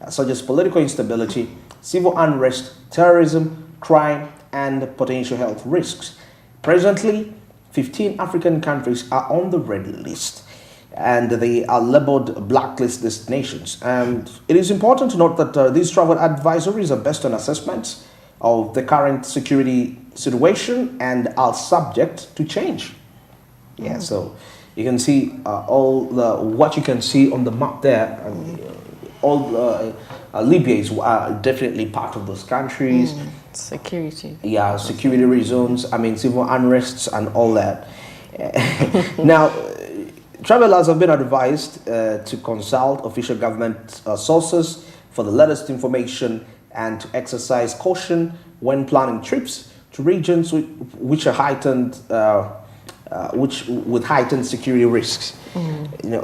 such as political instability, civil unrest, terrorism, crime, and potential health risks. Presently, 15 African countries are on the red list, and they are labeled blacklist destinations. And it is important to note that these travel advisories are based on assessments of the current security situation and are subject to change. Yeah, so you can see what you can see on the map there. Libya is definitely part of those countries. Security. Yeah, security reasons. I mean, civil unrests and all that. Now, travelers have been advised to consult official government sources for the latest information and to exercise caution when planning trips to regions which are heightened, with heightened security risks.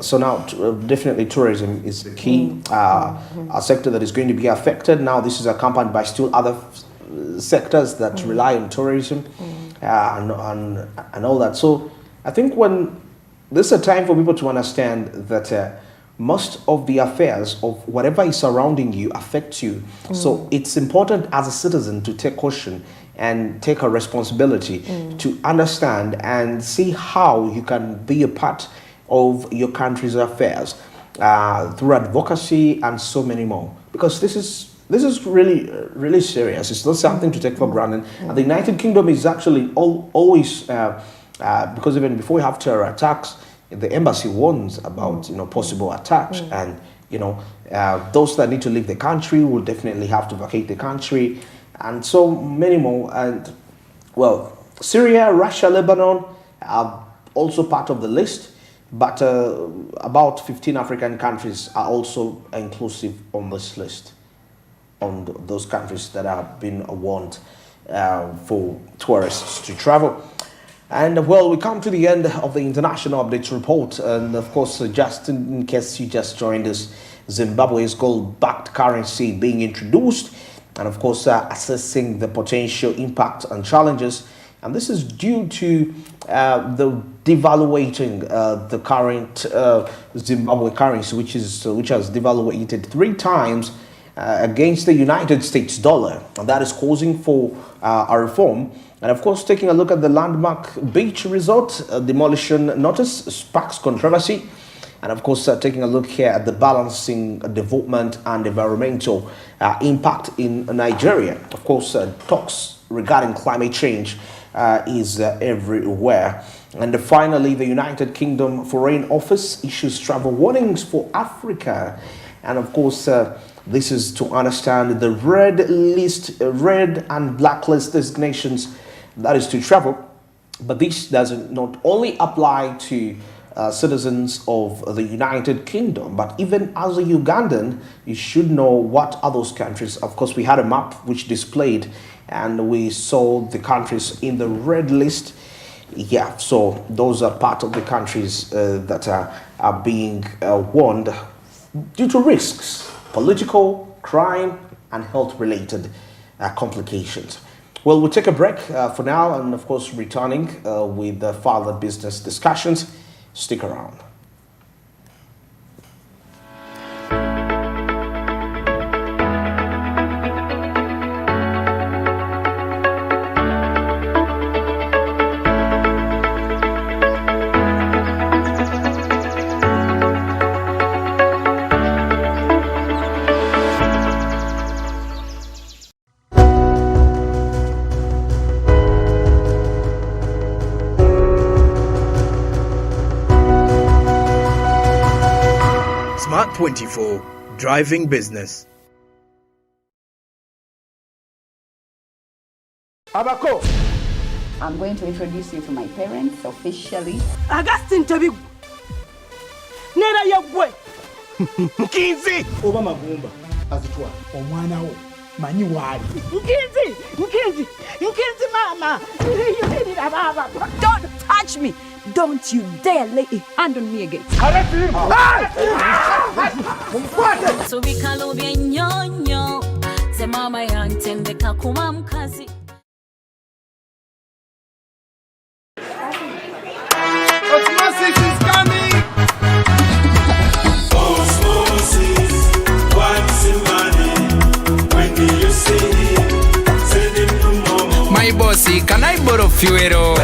So now definitely tourism is the key a sector that is going to be affected. Now this is accompanied by still other sectors that rely on tourism and all that. So I think when this is a time for people to understand that most of the affairs of whatever is surrounding you affects you. So it's important as a citizen to take caution and take a responsibility to understand and see how you can be a part of your country's affairs through advocacy and so many more. Because this is really serious. It's not something to take for granted. And the United Kingdom is actually always because even before we have terror attacks, the embassy warns about possible attacks, and those that need to leave the country will definitely have to vacate the country, and so many more. And well, Syria, Russia, Lebanon are also part of the list, but about 15 African countries are also inclusive on this list, on those countries that have been warned for tourists to travel. And well, we come to the end of the International Updates report. And of course, just in case you just joined us, Zimbabwe's gold-backed currency being introduced, and of course, assessing the potential impact and challenges. And this is due to the devaluating the current Zimbabwe currency, which has devaluated 3 times against the United States dollar, and that is causing for a reform. And of course, taking a look at the landmark beach resort demolition notice sparks controversy. And of course, taking a look here at the balancing development and environmental impact in Nigeria. Of course, talks regarding climate change is everywhere. And finally, the United Kingdom Foreign Office issues travel warnings for Africa. And of course, this is to understand the red and blacklist designations, that is to travel. But this doesn't not only apply to citizens of the United Kingdom, but even as a Ugandan, you should know what are those countries. Of course, we had a map which displayed, and we saw the countries in the red list. Yeah, so those are part of the countries that are being warned due to risks, political, crime, and health-related complications. Well, we'll take a break for now, and of course, returning with the further business discussions. Stick around. Smart 24, driving business. Abako, I'm going to introduce you to my parents officially. Augustine Tabigu. Nera yagwe. Mkinzi. Oba magumba. Azitwa. Omwana wo. Manyi wali. Mkinzi mama. Don't touch me. Don't you dare lay a hand on me again. So bikalo byenyonyo. Ze mama yantendeka kuma mkazi. Osmosis is coming. Osmosis, what's in money? When do you see him? Send him to Momo. My bossy, can I borrow fuel?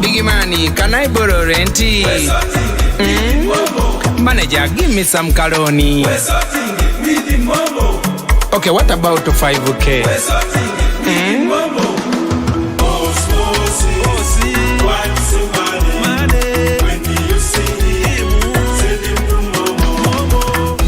Biggie money, can I borrow renty? Manager, give me some caloni. Okay, what about 5K?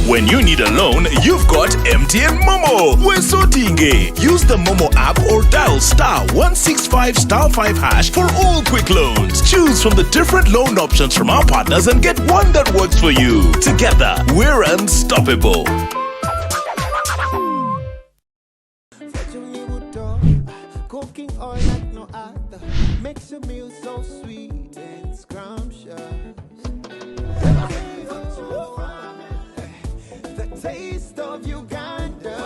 When you need a loan, you've got MTN Momo. We're so dingy. Use the Momo app or dial *165*5# for all quick loans. Choose from the different loan options from our partners and get one that works for you. Together, we're unstoppable. Cooking oil like no other makes your meal so sweet and scrumptious. The taste of Uganda,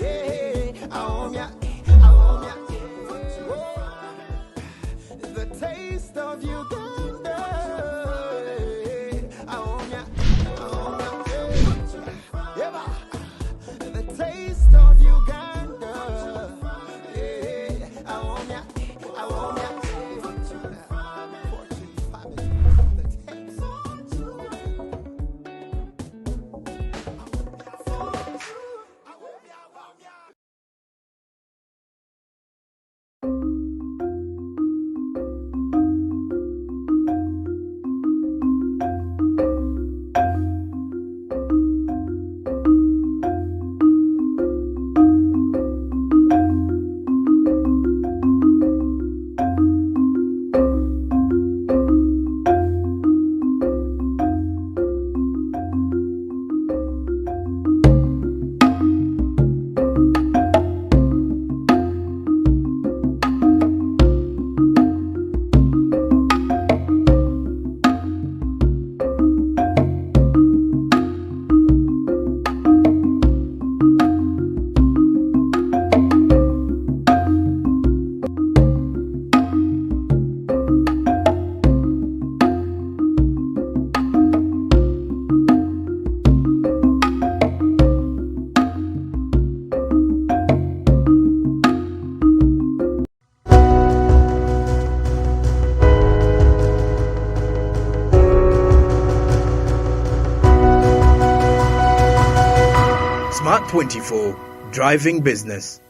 yeah. The taste of Uganda, yeah. The taste of Uganda. Smart 24, driving business.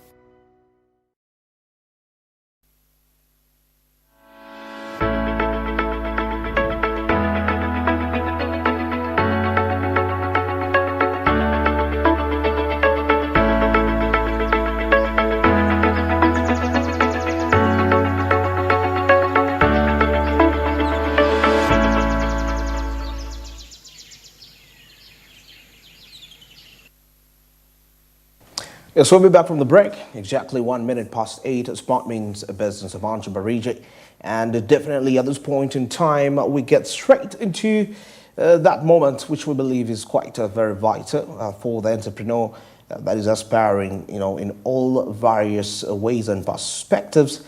Yes, we'll be back from the break. Exactly 1 minute past 8. Smart means a business of Bariji. And definitely at this point in time, we get straight into that moment, which we believe is quite very vital for the entrepreneur that is aspiring, in all various ways and perspectives.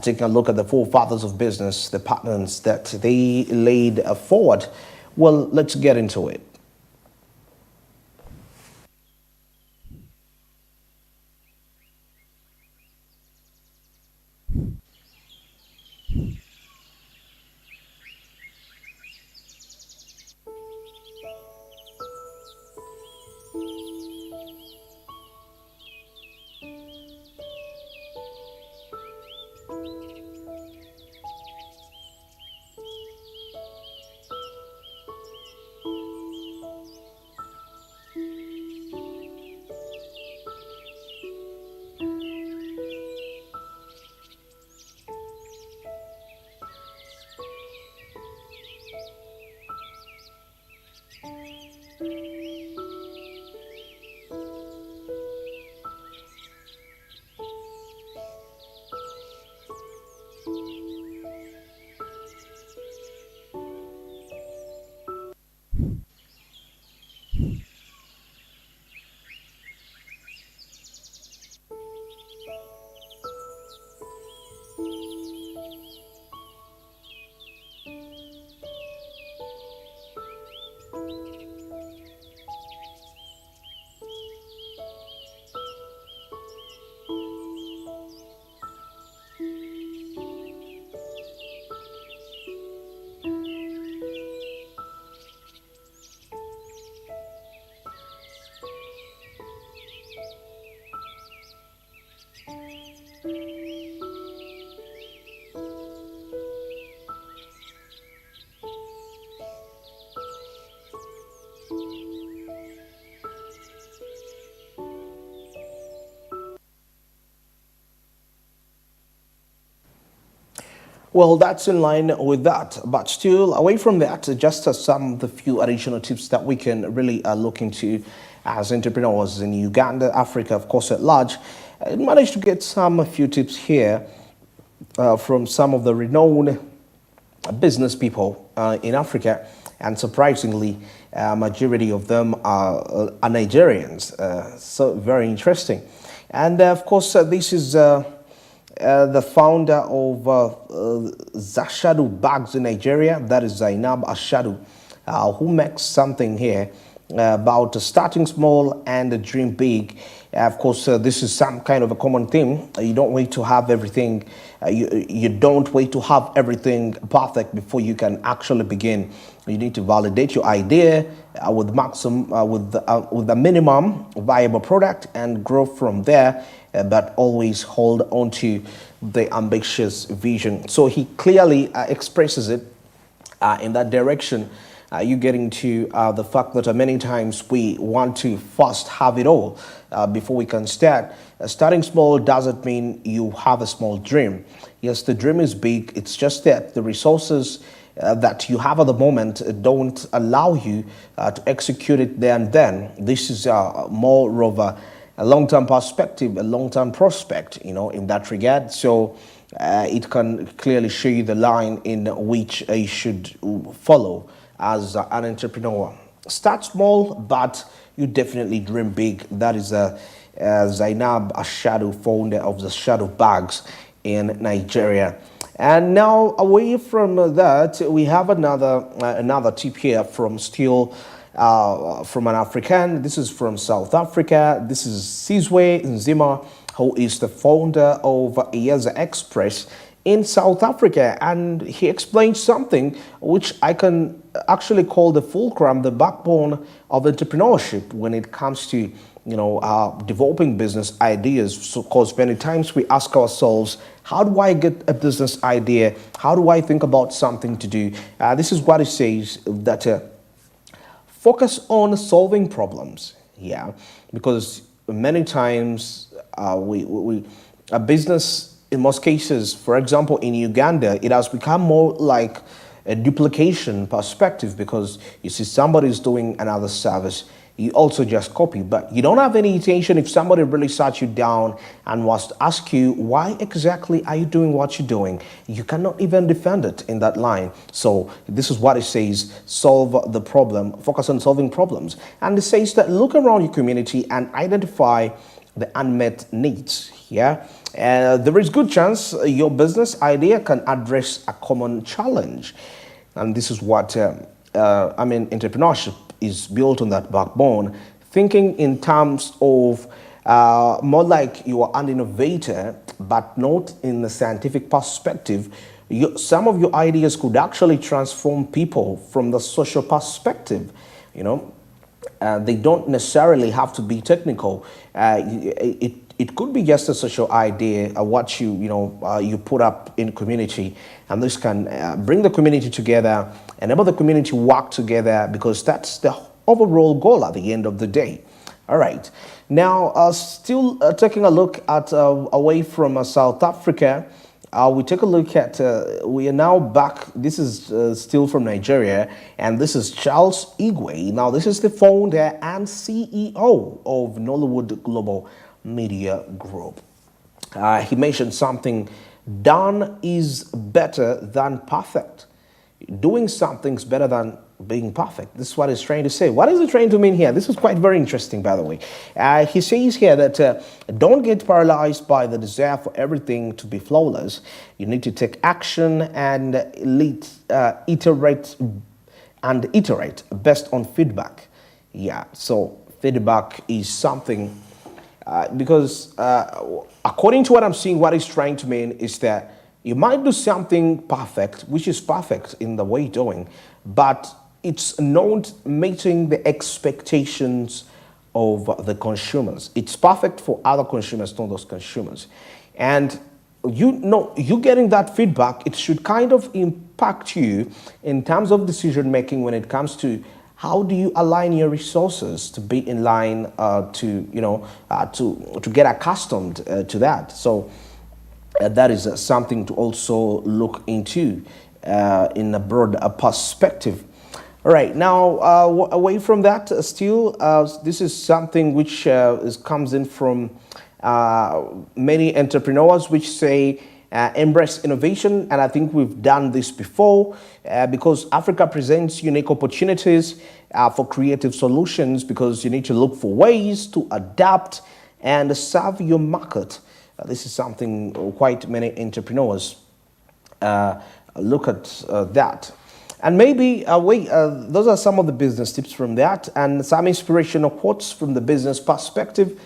Taking a look at the forefathers of business, the patterns that they laid forward. Well, let's get into it. Well, that's in line with that, but still away from that, just some of the few additional tips that we can really look into as entrepreneurs in Uganda, Africa, of course, at large. I managed to get a few tips here from some of the renowned business people in Africa, and surprisingly, majority of them are Nigerians. So very interesting, and of course, this is. The founder of Zashadu Bags in Nigeria, that is Zainab Ashadu, who makes something here about starting small and dream big. Of course, this is some kind of a common theme. You don't wait to have everything. You don't wait to have everything perfect before you can actually begin. You need to validate your idea with the minimum viable product and grow from there. But always hold on to the ambitious vision. So he clearly expresses it in that direction. You getting to the fact that many times we want to first have it all before we can start. Starting small doesn't mean you have a small dream. Yes, the dream is big. It's just that the resources that you have at the moment don't allow you to execute it there and then. This is more of a long-term perspective, a long-term prospect, in that regard. So it can clearly show you the line in which you should follow as an entrepreneur. Start small, but you definitely dream big. That is Zainab Ashadu, founder of the Shadow Bags in Nigeria. And now, away from that, we have another tip here from from an African. This is from South Africa. This is Sizwe Nzima, who is the founder of Yeza Express in South Africa. And he explained something which I can actually call the fulcrum, the backbone of entrepreneurship when it comes to developing business ideas. So, because many times we ask ourselves, how do I get a business idea? How do I think about something to do? This is what it says, that focus on solving problems. Yeah, because many times a business, in most cases, for example, in Uganda, it has become more like a duplication perspective, because you see somebody's doing another service, you also just copy, but you don't have any intention. If somebody really sat you down and was to ask you, why exactly are you doing what you're doing? You cannot even defend it in that line. So this is what it says: solve the problem, focus on solving problems. And it says that look around your community and identify the unmet needs. Yeah, there is good chance your business idea can address a common challenge. And this is what, entrepreneurship is built on that backbone, thinking in terms of more like you are an innovator, but not in the scientific perspective. Some of your ideas could actually transform people from the social perspective. They don't necessarily have to be technical. It could be just a social idea, what you put up in community, and this can bring the community together, enable the community work together, because that's the overall goal at the end of the day. All right. Now, still taking a look at away from South Africa, we take a look at, we are now back. This is still from Nigeria, and this is Charles Igwe. Now, this is the founder and CEO of Nollywood Global Media Group. He mentioned something: done is better than perfect. Doing something's better than being perfect. This is what he's trying to say. What is he trying to mean here? This is quite very interesting, by the way. He says here that don't get paralyzed by the desire for everything to be flawless. You need to take action and iterate based on feedback. Yeah, so feedback is something, because according to what I'm seeing, what he's trying to mean is that you might do something perfect, which is perfect in the way you're doing, but it's not meeting the expectations of the consumers. It's perfect for other consumers, not those consumers. And you getting that feedback, it should kind of impact you in terms of decision making when it comes to how do you align your resources to be in line to get accustomed to that. So that is something to also look into in a broad perspective. All right, now away from that, still, this is something which comes in from many entrepreneurs which say embrace innovation, and I think we've done this before because Africa presents unique opportunities for creative solutions, because you need to look for ways to adapt and serve your market. This is something quite many entrepreneurs look at that. And maybe those are some of the business tips from that, and some inspirational quotes from the business perspective,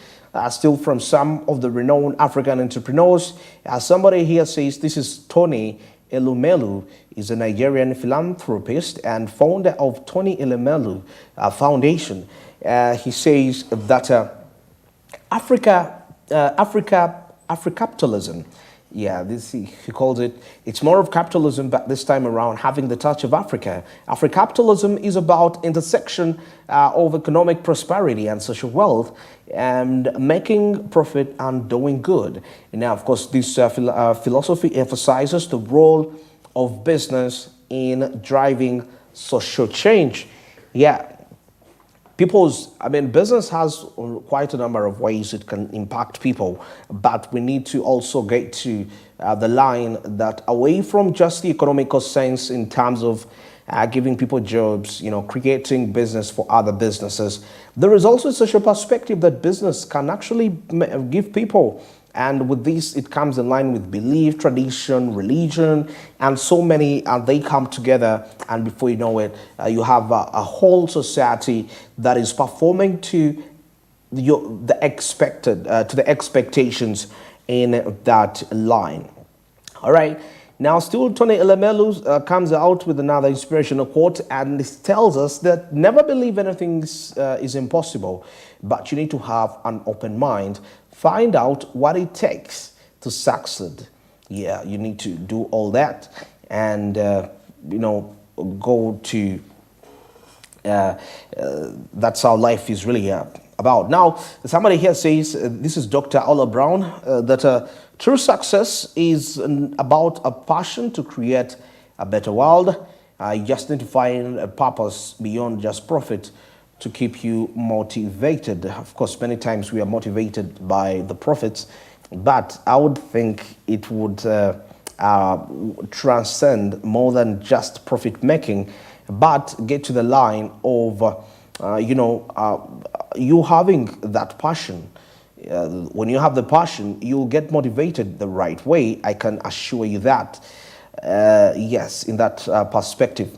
still from some of the renowned African entrepreneurs. Somebody here says, this is Tony Elumelu, is a Nigerian philanthropist and founder of Tony Elumelu Foundation. He says that Africapitalism, he calls it, it's more of capitalism, but this time around having the touch of Africa. Africapitalism is about intersection of economic prosperity and social wealth, and making profit and doing good. And now, of course, this philosophy emphasizes the role of business in driving social change. Business has quite a number of ways it can impact people, but we need to also get to the line that away from just the economical sense in terms of giving people jobs, creating business for other businesses, there is also a social perspective that business can actually give people. And with this, it comes in line with belief, tradition, religion, and so many, and they come together, and before you know it, you have a whole society that is performing to the expectations in that line. All right. Now, still, Tony Elumelu comes out with another inspirational quote, and it tells us that never believe anything is impossible, but you need to have an open mind. Find out what it takes to succeed. You need to do all that, and go to. That's how life is really about. Now, somebody here says, this is Dr. Ola Brown, that true success is about a passion to create a better world. You just need to find a purpose beyond just profit to keep you motivated. Of course, many times we are motivated by the profits, but I would think it would transcend more than just profit making, but get to the line of you having that passion. When you have the passion, you'll get motivated the right way. I can assure you that. Yes, in that perspective.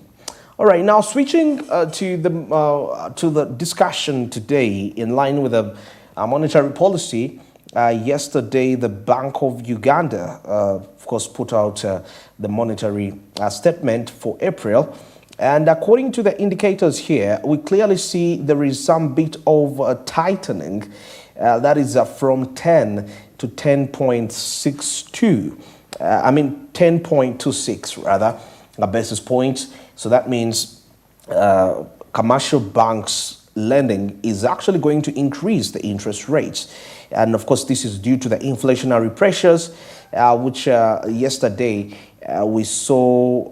All right, now switching to the discussion today in line with a monetary policy. Yesterday, the Bank of Uganda, of course, put out the monetary statement for April. And according to the indicators here, we clearly see there is some bit of tightening. That is from 10 to 10.62. 10.26 rather, basis points. So that means commercial banks lending is actually going to increase the interest rates. And of course, this is due to the inflationary pressures, which yesterday we saw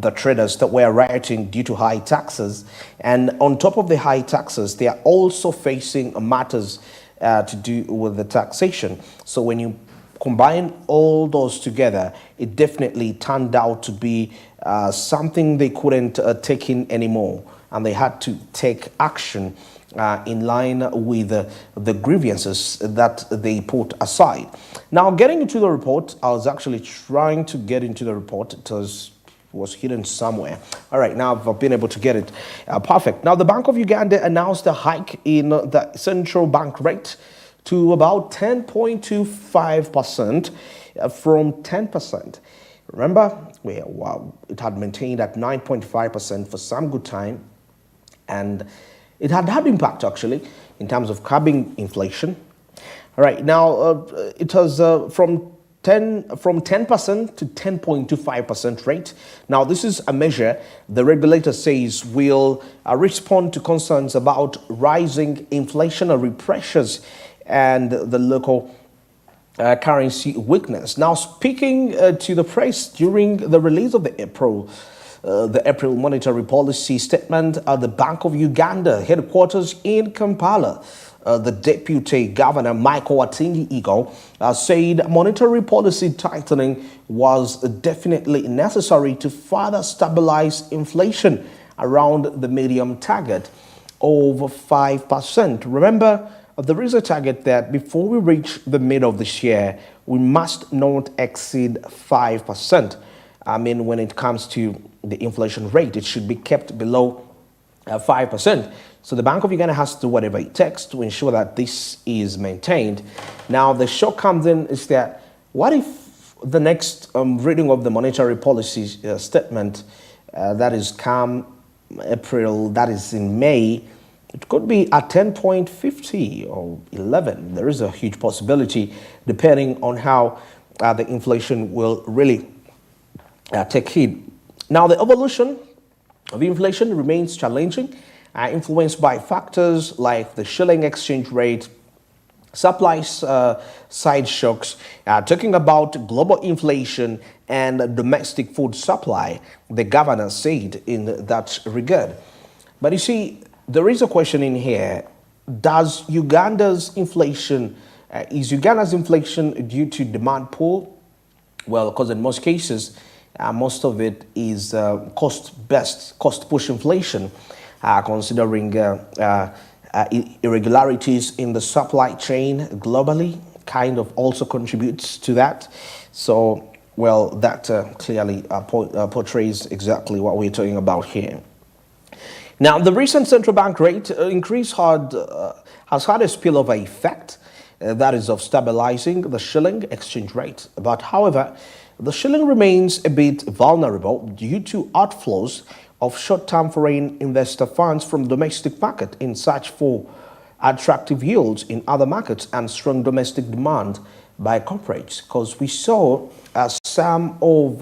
the traders that were rioting due to high taxes. And on top of the high taxes, they are also facing matters to do with the taxation. So when you combine all those together, it definitely turned out to be something they couldn't take in anymore, and they had to take action in line with the grievances that they put aside. Now, getting into the report, I was actually trying to get into the report. It was hidden somewhere. All right, now I've been able to get it. Perfect. Now, the Bank of Uganda announced a hike in the central bank rate to about 10.25% from 10%. Remember, it had maintained at 9.5% for some good time, and it had had impact actually in terms of curbing inflation. All right, now it was from 10% to 10.25% rate. Now, this is a measure the regulator says will respond to concerns about rising inflationary pressures and the local currency weakness. Now, speaking to the press during the release of the April monetary policy statement at the Bank of Uganda headquarters in Kampala, the Deputy Governor Michael Atingi Igo said monetary policy tightening was definitely necessary to further stabilize inflation around the medium target of 5%. Remember, there is a target that before we reach the middle of this year, we must not exceed 5%. I mean, when it comes to the inflation rate, it should be kept below 5%. So the Bank of Uganda has to do whatever it takes to ensure that this is maintained. Now, the shock comes in is that what if the next reading of the monetary policy statement that is come April, that is in May, it could be at 10.50 or 11. There is a huge possibility depending on how the inflation will really take heed. Now, the evolution of inflation remains challenging, influenced by factors like the shilling exchange rate, supply side shocks, talking about global inflation and domestic food supply, the governor said in that regard. But you see, there is a question in here. Is Uganda's inflation due to demand pull? Well, because in most cases, most of it is cost-push inflation, considering irregularities in the supply chain globally kind of also contributes to that. So, well, that clearly portrays exactly what we're talking about here. Now, the recent central bank rate increase has had a spillover effect, that is of stabilizing the shilling exchange rate. But however, the shilling remains a bit vulnerable due to outflows of short-term foreign investor funds from the domestic market in search for attractive yields in other markets and strong domestic demand by corporates. Because we saw some of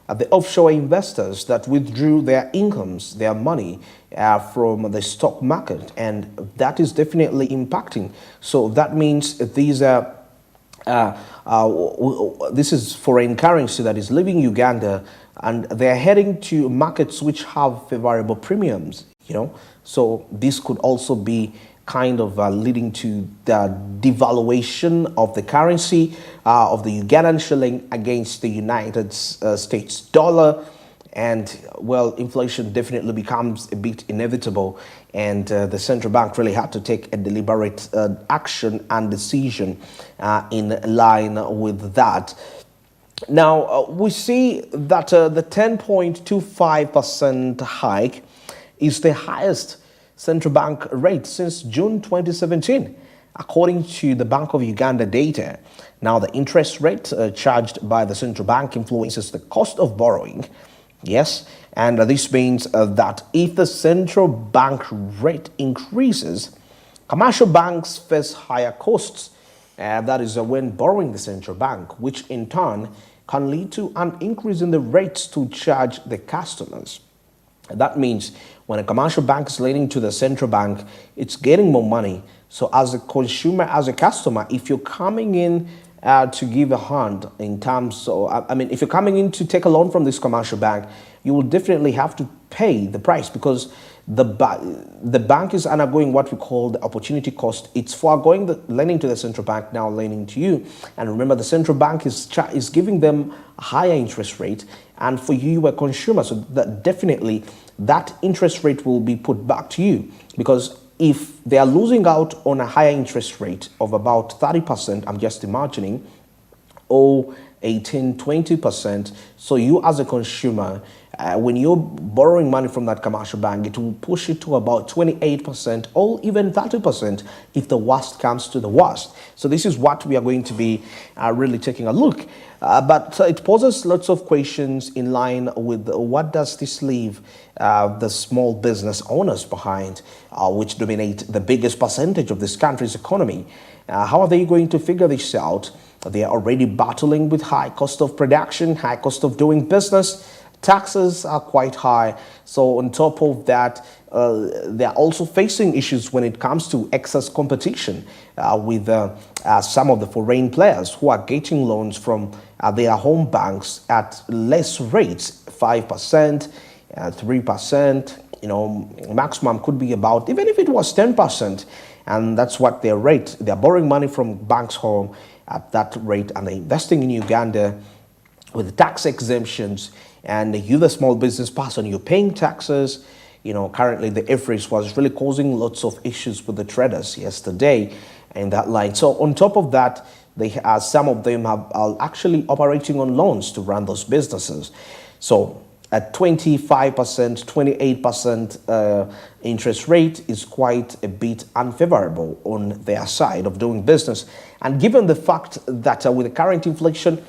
the offshore investors that withdrew their incomes, their money from the stock market, and that is definitely impacting. So that means these are this is foreign currency that is leaving Uganda, and they're heading to markets which have favorable premiums, So this could also be kind of leading to the devaluation of the currency of the Ugandan shilling against the United States dollar. And, well, inflation definitely becomes a bit inevitable. And the central bank really had to take a deliberate action and decision in line with that. Now, we see that the 10.25% hike is the highest central bank rate since June 2017, according to the Bank of Uganda data. Now, the interest rate charged by the central bank influences the cost of borrowing. Yes, and this means that if the central bank rate increases, commercial banks face higher costs. That is when borrowing the central bank, which in turn can lead to an increase in the rates to charge the customers. That means when a commercial bank is lending to the central bank, it's getting more money. So as a consumer, as a customer, if you're coming in to give a hand in terms of, if you're coming in to take a loan from this commercial bank, you will definitely have to pay the price, because the bank is undergoing what we call the opportunity cost. It's foregoing the lending to the central bank, now lending to you. And remember, the central bank is giving them a higher interest rate, and for you, a consumer, so that definitely that interest rate will be put back to you, because if they are losing out on a higher interest rate of about 30%, I'm just imagining, or 18, 20%, so you as a consumer, when you're borrowing money from that commercial bank, it will push it to about 28% or even 30% if the worst comes to the worst. So this is what we are going to be really taking a look. But it poses lots of questions in line with what does this leave the small business owners behind, which dominate the biggest percentage of this country's economy. How are they going to figure this out? They are already battling with high cost of production, high cost of doing business. taxes are quite high. So on top of that, they are also facing issues when it comes to excess competition with some of the foreign players who are getting loans from their home banks at less rates, 5%, 3%. You know, maximum could be about, even if it was 10%, and that's what their rate. They're borrowing money from banks home at that rate, and they're investing in Uganda with tax exemptions. And you, the small business person, you're paying taxes. You know, currently the IFRIS was really causing lots of issues with the traders yesterday in that line. So on top of that, some of them are actually operating on loans to run those businesses. So at 25%, 28% interest rate is quite a bit unfavorable on their side of doing business. And given the fact that with the current inflation,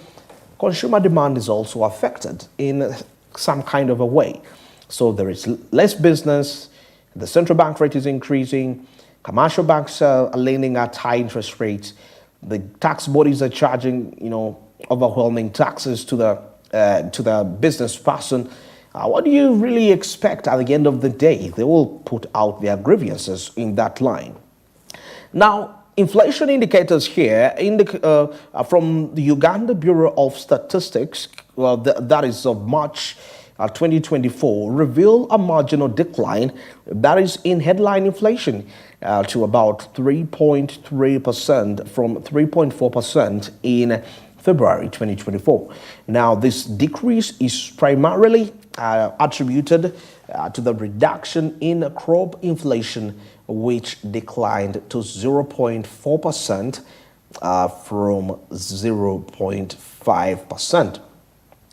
consumer demand is also affected in some kind of a way. So there is less business, the central bank rate is increasing, commercial banks are lending at high interest rates, the tax bodies are charging, you know, overwhelming taxes to the business person. What do you really expect at the end of the day? They will put out their grievances in that line. Now, inflation indicators here from the Uganda Bureau of Statistics, that is of March 2024, reveal a marginal decline, that is in headline inflation, to about 3.3% from 3.4% in February 2024. Now, this decrease is primarily attributed to the reduction in crop inflation, which declined to 0.4% from 0.5%.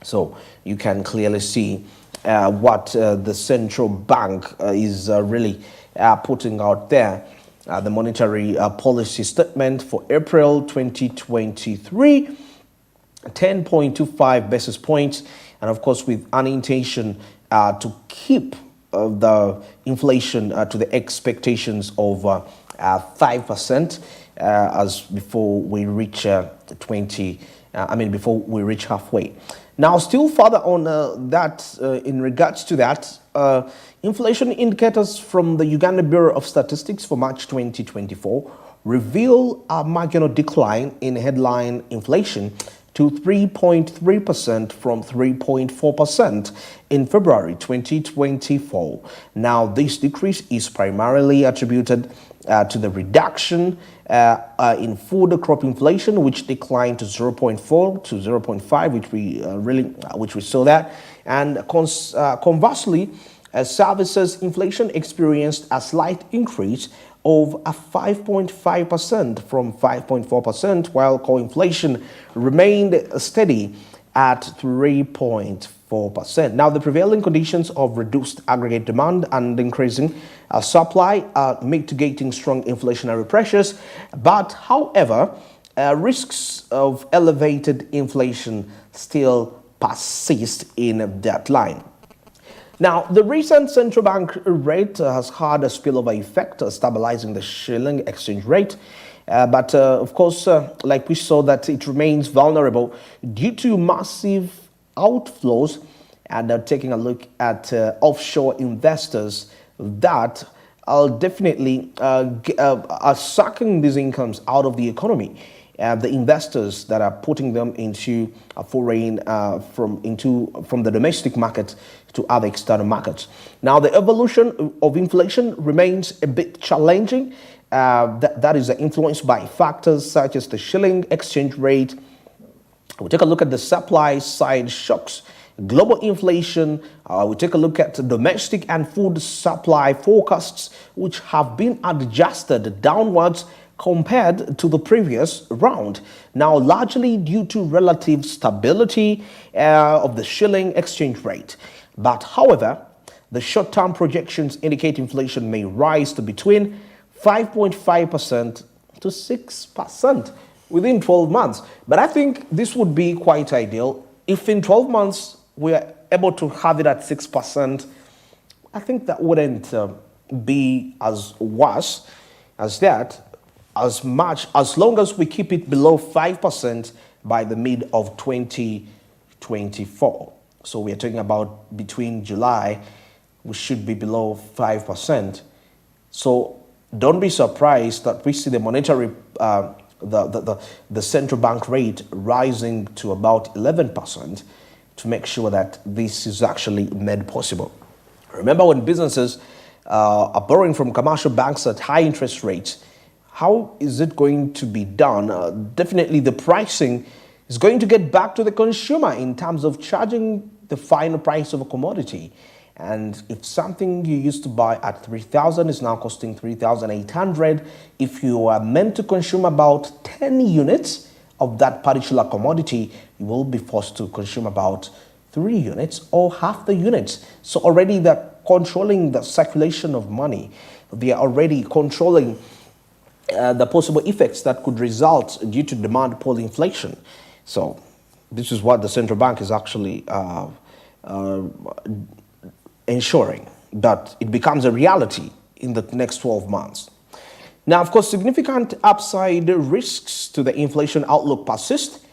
So you can clearly see what the central bank is really putting out there. The monetary policy statement for April 2023, 10.25 basis points, and of course with an intention to keep the inflation to the expectations of 5% as before we reach before we reach halfway. Now, still further on in regards to that, inflation indicators from the Uganda Bureau of Statistics for March 2024 reveal a marginal decline in headline inflation to 3.3% from 3.4% in February 2024. Now, this decrease is primarily attributed to the reduction in food crop inflation, which declined to 0.4 to 0.5, which we saw that, and conversely, services inflation experienced a slight increase of 5.5% from 5.4%, while core inflation remained steady at 3.4%. Now, the prevailing conditions of reduced aggregate demand and increasing supply are mitigating strong inflationary pressures, but however, risks of elevated inflation still persist in that line. Now, the recent central bank rate has had a spillover effect, stabilizing the shilling exchange rate. But of course, like we saw, that it remains vulnerable due to massive outflows, and taking a look at offshore investors that are definitely are sucking these incomes out of the economy. The investors that are putting them into a foreign from the domestic market to other external markets. Now, the evolution of inflation remains a bit challenging. That is influenced by factors such as the shilling exchange rate. We'll take a look at the supply side shocks, global inflation. We take a look at domestic and food supply forecasts, which have been adjusted downwards compared to the previous round, now largely due to relative stability of the shilling exchange rate. But however, the short-term projections indicate inflation may rise to between 5.5% to 6% within 12 months. But I think this would be quite ideal. If in 12 months we are able to have it at 6%, I think that wouldn't be as worse as that, as long as we keep it below 5% by the mid of 2024. So we are talking about between July, we should be below 5%. So don't be surprised that we see the monetary, the central bank rate rising to about 11% to make sure that this is actually made possible. Remember, when businesses are borrowing from commercial banks at high interest rates, how is it going to be done? Definitely the pricing is going to get back to the consumer in terms of charging the final price of a commodity. And if something you used to buy at 3,000 is now costing 3,800, if you are meant to consume about 10 units of that particular commodity, you will be forced to consume about 3 units or half the units. So already they're controlling the circulation of money. They are already controlling the possible effects that could result due to demand pull inflation. So this is what the central bank is actually ensuring that it becomes a reality in the next 12 months. Now, of course, significant upside risks to the inflation outlook persist,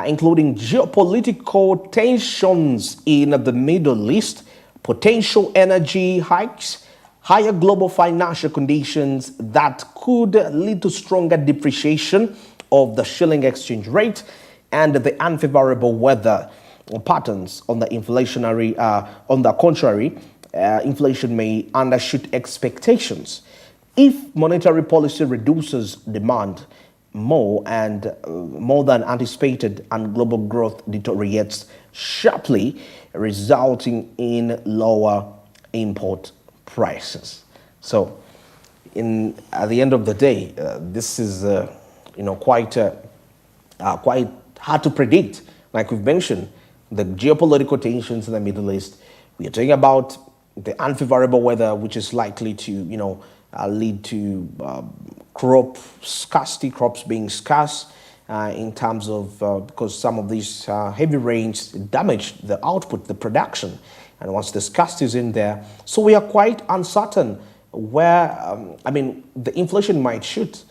including geopolitical tensions in the Middle East, potential energy hikes, higher global financial conditions that could lead to stronger depreciation of the shilling exchange rate, and the unfavorable weather patterns on the inflationary. On the contrary, inflation may undershoot expectations. If monetary policy reduces demand more than anticipated, and global growth deteriorates sharply, resulting in lower import prices. So, at the end of the day, this is quite hard to predict. Like we've mentioned, the geopolitical tensions in the Middle East. We are talking about the unfavorable weather, which is likely to lead to crop scarcity, crops being scarce in terms of because some of these heavy rains damage the output, the production, and once the scarcity is in there, so we are quite uncertain where the inflation might shoot,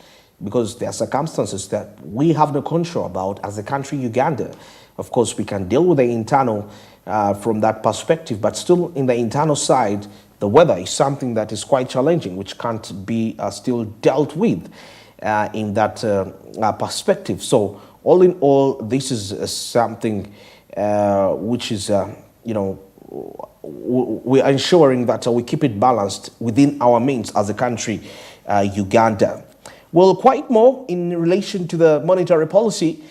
because there are circumstances that we have no control about as a country, Uganda. Of course, we can deal with the internal from that perspective, but still in the internal side, the weather is something that is quite challenging, which can't be still dealt with in that perspective. So all in all, this is something which is, we are ensuring that we keep it balanced within our means as a country, Uganda. Well, quite more in relation to the monetary policy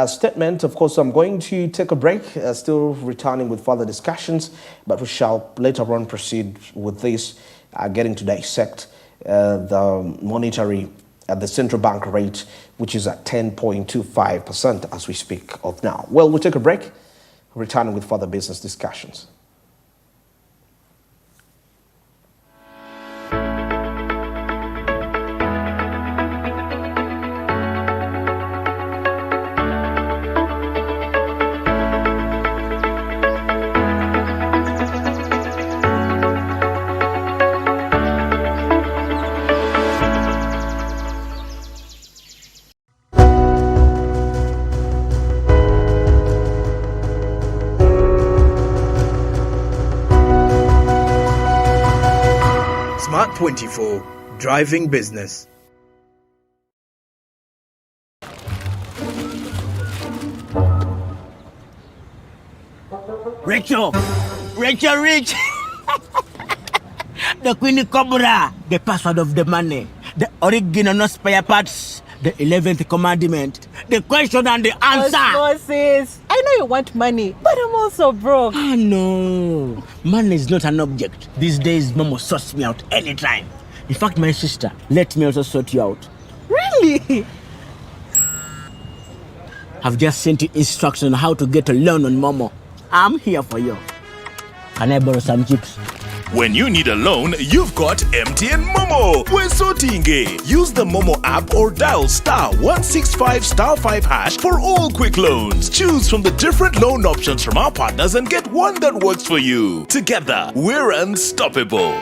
statement. Of course, I'm going to take a break, still returning with further discussions, but we shall later on proceed with this, getting to dissect the monetary, the central bank rate, which is at 10.25% as we speak of now. Well, we'll take a break, returning with further business discussions. Smart 24, driving business. Rachel Rich. The Queen Cobra, the password of the money, the original no spare parts, the 11th commandment, the question and the answer. Osmosis. I know you want money, but I'm also broke. Ah, no. Money is not an object. These days, Momo sorts me out anytime. In fact, my sister, let me also sort you out. Really? I've just sent you instructions on how to get a loan on Momo. I'm here for you. Can I borrow some chips? When you need a loan, you've got MTN Momo. We're Sotinge. Use the Momo app or dial *165*5# for all quick loans. Choose from the different loan options from our partners and get one that works for you. Together, we're unstoppable.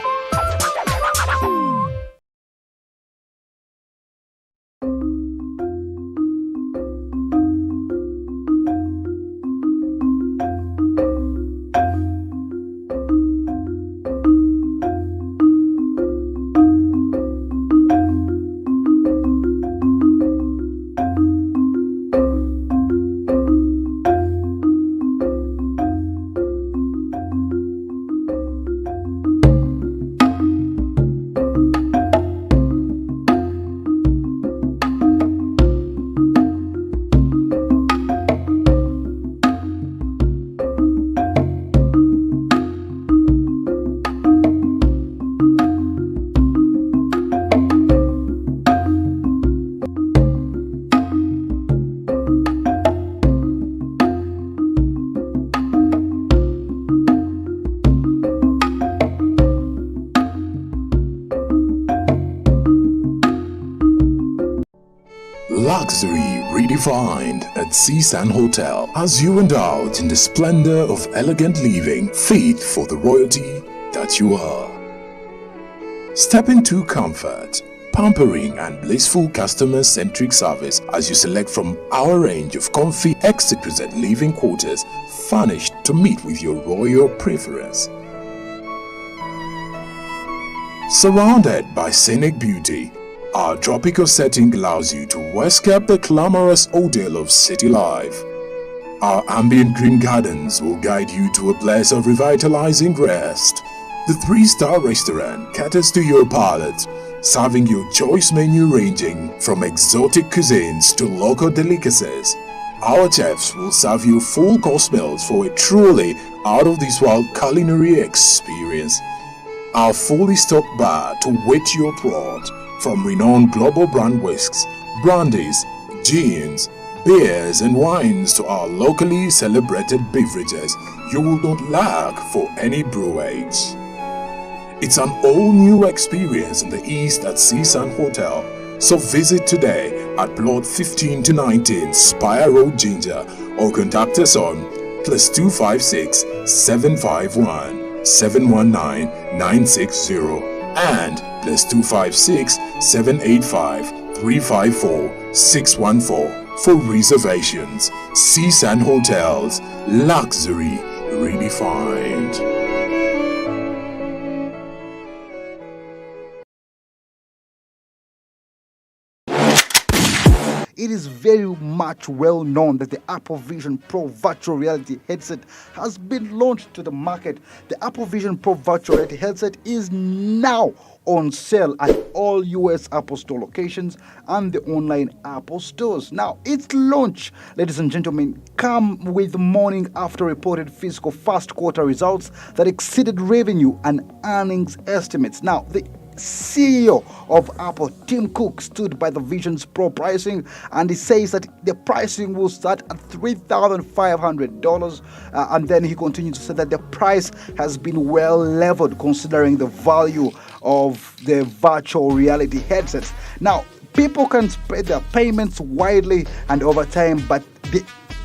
redefined at Seasand Hotel as you indulge in the splendor of elegant living fit for the royalty that you are. Step into comfort, pampering and blissful customer-centric service as you select from our range of comfy, exquisite living quarters furnished to meet with your royal preference. Surrounded by scenic beauty, our tropical setting allows you to escape the glamorous ordeal of city life. Our ambient green gardens will guide you to a place of revitalizing rest. The 3-star restaurant caters to your palate, serving your choice menu ranging from exotic cuisines to local delicacies. Our chefs will serve you full-course meals for a truly out-of-this-world culinary experience. Our fully stocked bar to whet your throat, from renowned global brand whisks, brandies, gins, beers and wines to our locally celebrated beverages, you will not lack for any brewage. It's an all-new experience in the East at Seasand Hotel. So visit today at Plot 15 to 19 Spire Road, Ginger, or contact us on +256 751 719 960 and +256 785 354 614 for reservations. Seasand Hotels, luxury redefined. It is very much well known that the Apple Vision Pro virtual reality headset has been launched to the market. The Apple Vision Pro virtual reality headset is now on sale at all US Apple Store locations and the online Apple stores. Now, its launch, ladies and gentlemen, come with the morning after reported fiscal first quarter results that exceeded revenue and earnings estimates. Now, the CEO of Apple, Tim Cook, stood by the Vision's Pro pricing, and he says that the pricing will start at $3,500. And then he continued to say that the price has been well leveled considering the value of the virtual reality headsets. Now, people can spread their payments widely and over time, but the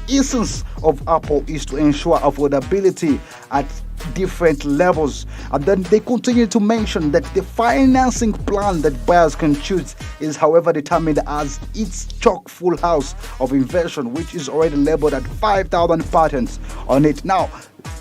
essence of Apple is to ensure affordability at different levels. And then they continue to mention that the financing plan that buyers can choose is, however, determined as its chock full house of invention, which is already labeled at 5,000 patents on it. Now,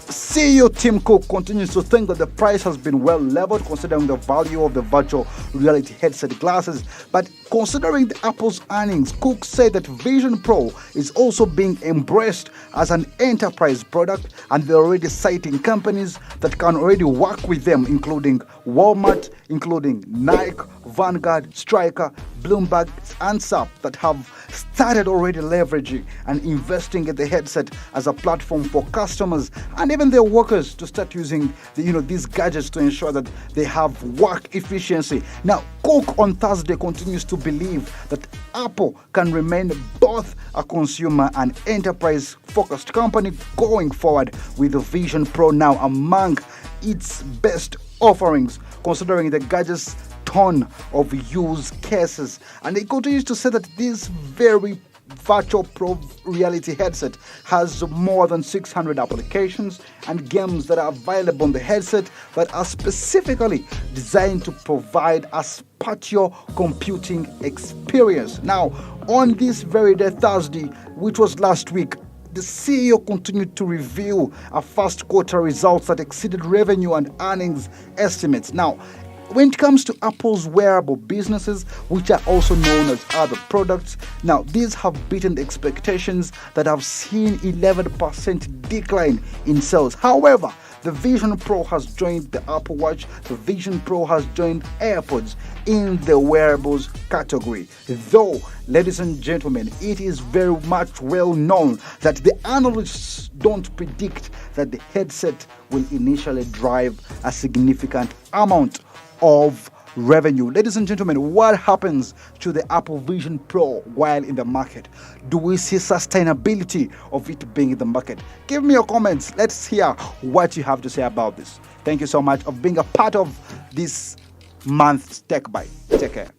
CEO Tim Cook continues to think that the price has been well leveled considering the value of the virtual reality headset glasses. But considering the Apple's earnings, Cook said that Vision Pro is also being embraced as an enterprise product, and they're already citing companies that can already work with them, including Walmart, including Nike, Vanguard, Stryker, Bloomberg, and SAP, that have started already leveraging and investing in the headset as a platform for customers and even their workers to start using these gadgets to ensure that they have work efficiency. Now, Cook on Thursday continues to believe that Apple can remain both a consumer and enterprise focused company going forward, with the Vision Pro now among its best offerings considering the gadget's ton of use cases. And he continues to say that this very virtual pro reality headset has more than 600 applications and games that are available on the headset that are specifically designed to provide a spatial computing experience. Now, on this very day, Thursday, which was last week, the CEO continued to reveal a first quarter results that exceeded revenue and earnings estimates. Now, when it comes to Apple's wearable businesses, which are also known as other products, now these have beaten expectations that have seen 11% decline in sales. However, the Vision Pro has joined the Apple Watch, the Vision Pro has joined AirPods in the wearables category. Though, ladies and gentlemen, it is very much well known that the analysts don't predict that the headset will initially drive a significant amount of revenue. Ladies and gentlemen, what happens to the Apple Vision Pro while in the market? Do we see sustainability of it being in the market? Give me your comments. Let's hear what you have to say about this. Thank you so much for being a part of this month's Tech Bite. Take care.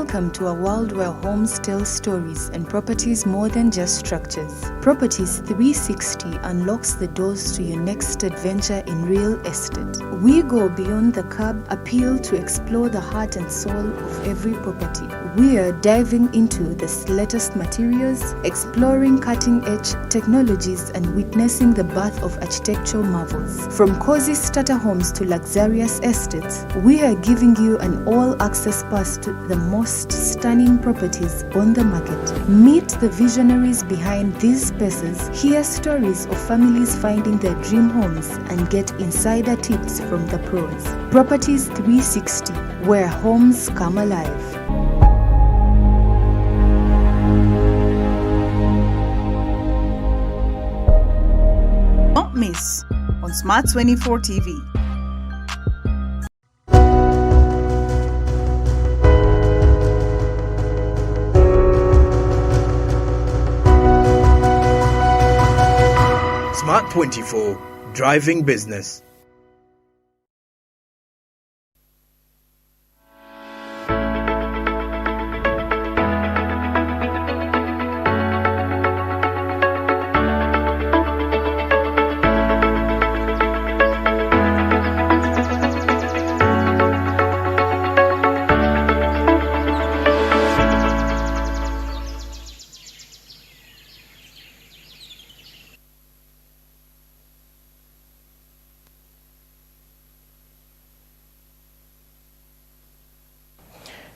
Welcome to a world where homes tell stories and properties more than just structures. Properties 360 unlocks the doors to your next adventure in real estate. We go beyond the curb appeal to explore the heart and soul of every property. We are diving into the latest materials, exploring cutting-edge technologies, and witnessing the birth of architectural marvels. From cozy starter homes to luxurious estates, we are giving you an all-access pass to the most stunning properties on the market. Meet the visionaries behind these spaces, hear stories of families finding their dream homes, and get insider tips from the pros. Properties 360, where homes come alive. Don't miss on Smart 24 TV. Smart 24, driving business.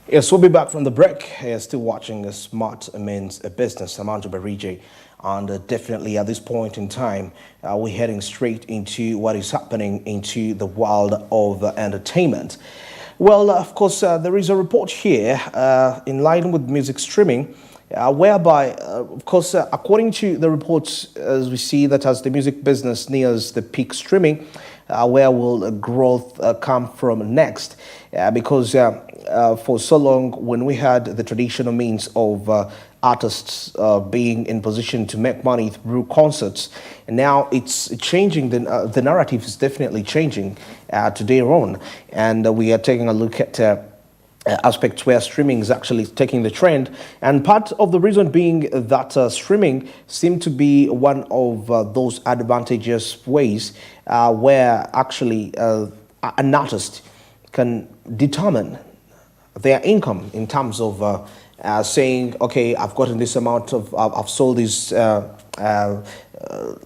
Yes, we'll be back from the break. Still watching a Smart Means Business. I'm Andrew Barije, and definitely at this point in time, we're heading straight into what is happening into the world of entertainment. Well, of course, there is a report here in line with music streaming, whereby, of course, according to the reports, as we see that as the music business nears the peak streaming, where will growth come from next? Because for so long, when we had the traditional means of artists being in position to make money through concerts, and now it's changing. The narrative is definitely changing today on, and we are taking a look at aspects where streaming is actually taking the trend, and part of the reason being that streaming seems to be one of those advantageous ways where actually an artist can determine their income in terms of saying, okay, I've gotten this amount of, I've sold this,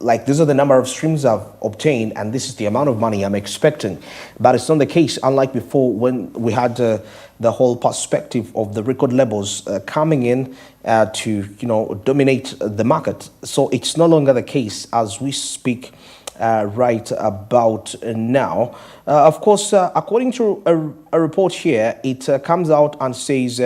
like these are the number of streams I've obtained, and this is the amount of money I'm expecting. But it's not the case, unlike before when we had the whole perspective of the record labels coming in to, dominate the market. So it's no longer the case as we speak right about now. Of course, according to a report here, it comes out and says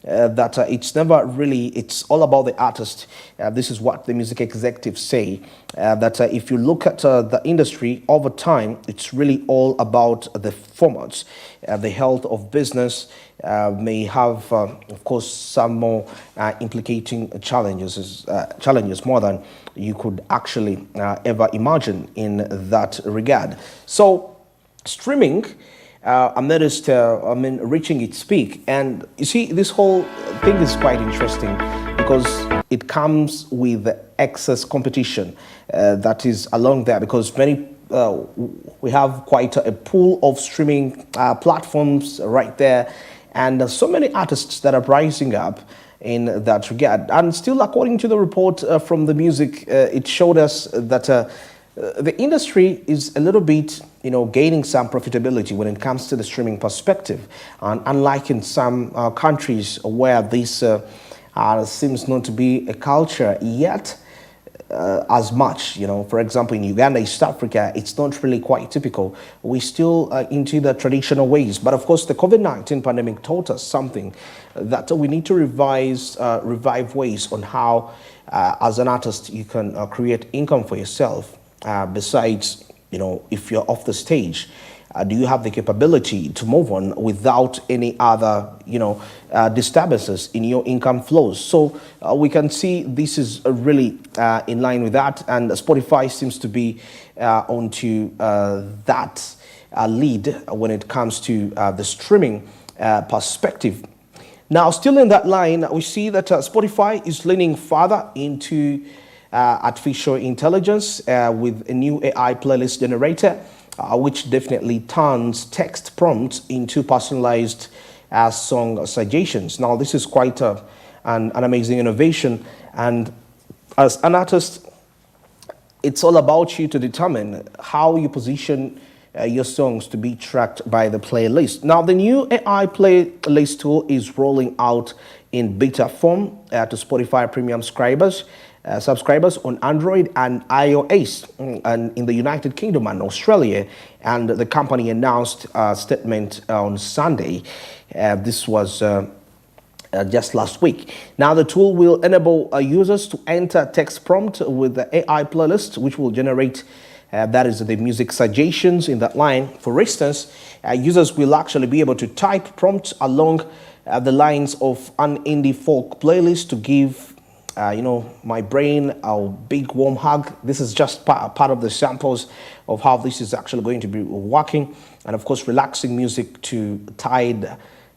that it's never really, it's all about the artist. This is what the music executives say, that if you look at the industry over time, it's really all about the formats. The health of business may have, of course, some more implicating challenges more than you could actually ever imagine in that regard. So streaming amidst reaching its peak, and you see this whole thing is quite interesting because it comes with excess competition that is along there, because many we have quite a pool of streaming platforms right there, and so many artists that are rising up in that regard. And still, according to the report from the music, it showed us that the industry is a little bit, gaining some profitability when it comes to the streaming perspective. And unlike in some countries where this seems not to be a culture yet as much, for example, in Uganda, East Africa, it's not really quite typical. We're still into the traditional ways. But of course, the COVID-19 pandemic taught us something, that we need to revive ways on how, as an artist, you can create income for yourself. Besides, if you're off the stage, do you have the capability to move on without any other, disturbances in your income flows? So we can see this is really in line with that, and Spotify seems to be onto that lead when it comes to the streaming perspective. Now, still in that line, we see that Spotify is leaning further into artificial intelligence with a new AI playlist generator, which definitely turns text prompts into personalized song suggestions. Now, this is quite an amazing innovation, and as an artist, it's all about you to determine how you position your songs to be tracked by the playlist. Now, the new AI playlist tool is rolling out in beta form to Spotify premium subscribers on Android and iOS and in the United Kingdom and Australia. And the company announced a statement on Sunday. This was just last week. Now, the tool will enable users to enter text prompt with the AI playlist, which will generate that is the music suggestions in that line. For instance, users will actually be able to type prompts along the lines of an indie folk playlist to give my brain a big warm hug. This is just part of the samples of how this is actually going to be working, and of course relaxing music to tide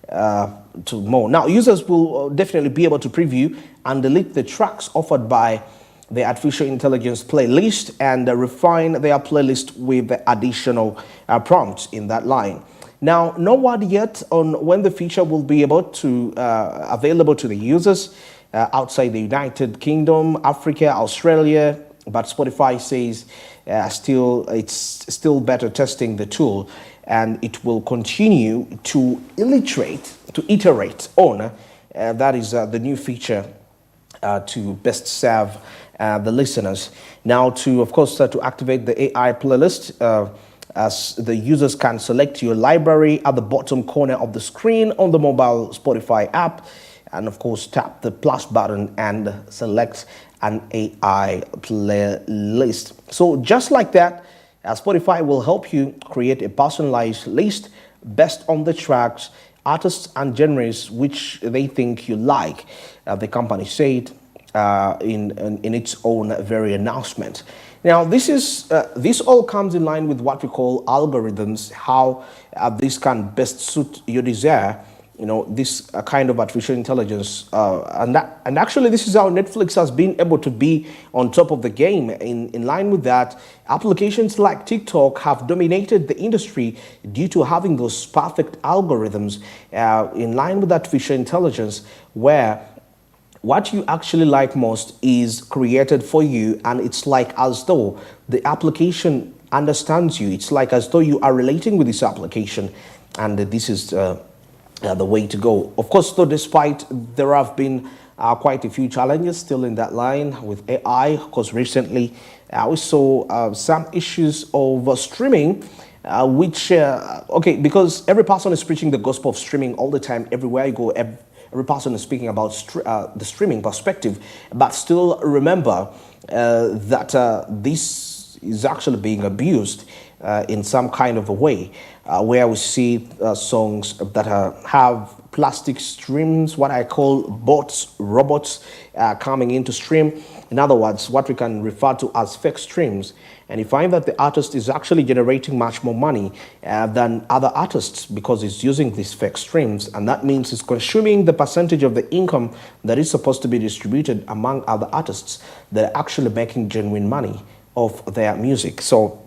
to more. Now, users will definitely be able to preview and delete the tracks offered by the artificial intelligence playlist and refine their playlist with the additional prompts in that line. Now, no word yet on when the feature will be able to available to the users outside the United Kingdom, Africa, Australia, but Spotify says it's still better testing the tool, and it will continue to iterate on. That is the new feature to best serve the listeners. Now, to activate the AI playlist, as the users can select your library at the bottom corner of the screen on the mobile Spotify app, and of course tap the plus button and select an AI playlist. So just like that, Spotify will help you create a personalized list based on the tracks, artists and genres which they think you like. The company said in its own very announcement. Now, this all comes in line with what we call algorithms, how this can best suit your desire. This kind of artificial intelligence, and actually this is how Netflix has been able to be on top of the game. In line with that, applications like TikTok have dominated the industry due to having those perfect algorithms in line with artificial intelligence, where what you actually like most is created for you, and it's like as though the application understands you. It's like as though you are relating with this application, and this is the way to go. Of course, though, despite there have been quite a few challenges still in that line with AI, because recently we saw some issues of streaming, because every person is preaching the gospel of streaming all the time, everywhere you go, every person is speaking about the streaming perspective, but still remember that this is actually being abused in some kind of a way, where we see songs that have plastic streams, what I call robots coming into stream. In other words, what we can refer to as fake streams. And you find that the artist is actually generating much more money than other artists because he's using these fake streams. And that means he's consuming the percentage of the income that is supposed to be distributed among other artists that are actually making genuine money off their music. So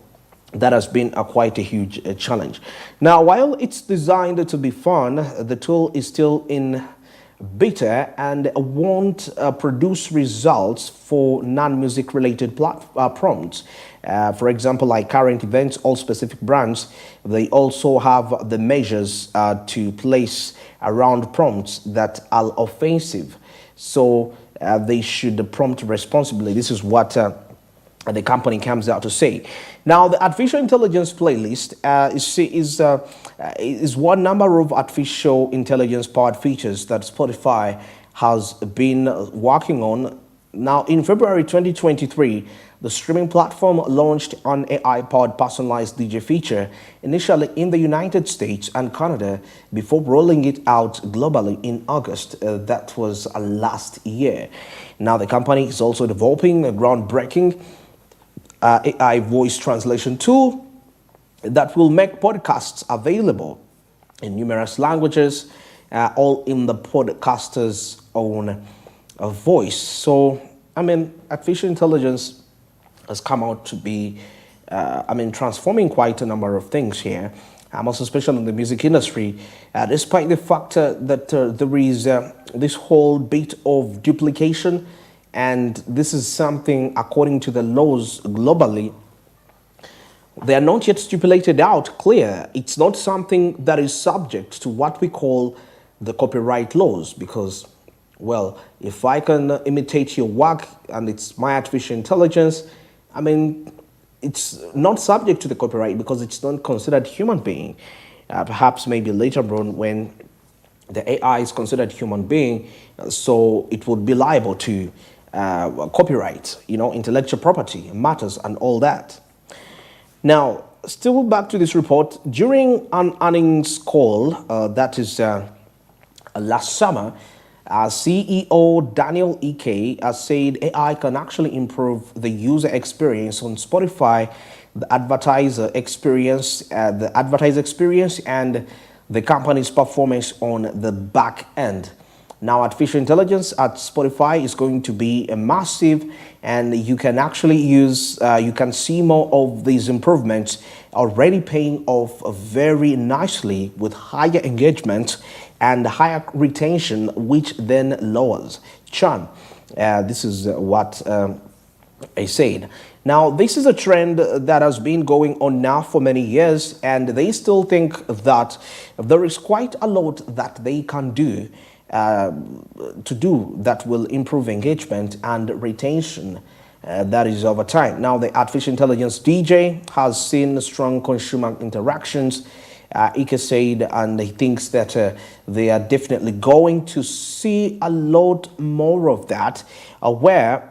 that has been quite a huge challenge. Now, while it's designed to be fun, the tool is still in beta and won't produce results for non-music related prompts. For example, like current events, all specific brands, they also have the measures to place around prompts that are offensive. So they should prompt responsibly. This is what the company comes out to say. Now, the artificial intelligence playlist is one number of artificial intelligence powered features that Spotify has been working on. Now, in February 2023, the streaming platform launched an AI-powered personalized DJ feature, initially in the United States and Canada, before rolling it out globally in August. That was last year. Now, the company is also developing a groundbreaking AI voice translation tool that will make podcasts available in numerous languages all in the podcaster's own voice. So, I mean, artificial intelligence has come out to be, transforming quite a number of things here. Also especially in the music industry, despite the fact that there is this whole bit of duplication, and this is something according to the laws globally, they are not yet stipulated out clear. It's not something that is subject to what we call the copyright laws, because, well, if I can imitate your work and it's my artificial intelligence, I mean, it's not subject to the copyright because it's not considered human being. Perhaps maybe later on when the AI is considered human being, so it would be liable to copyright, intellectual property matters and all that. Now, still back to this report, during an earnings call that is last summer, CEO Daniel Ike said AI can actually improve the user experience on Spotify, the advertiser experience, and the company's performance on the back end. Now, artificial intelligence at Spotify is going to be a massive, and you can actually you can see more of these improvements already paying off very nicely with higher engagement and higher retention, which then lowers churn. This is what I said. Now, this is a trend that has been going on now for many years, and they still think that there is quite a lot that they can do that will improve engagement and retention. That is over time. Now, the artificial intelligence DJ has seen strong consumer interactions, Ike said, and he thinks that they are definitely going to see a lot more of that, where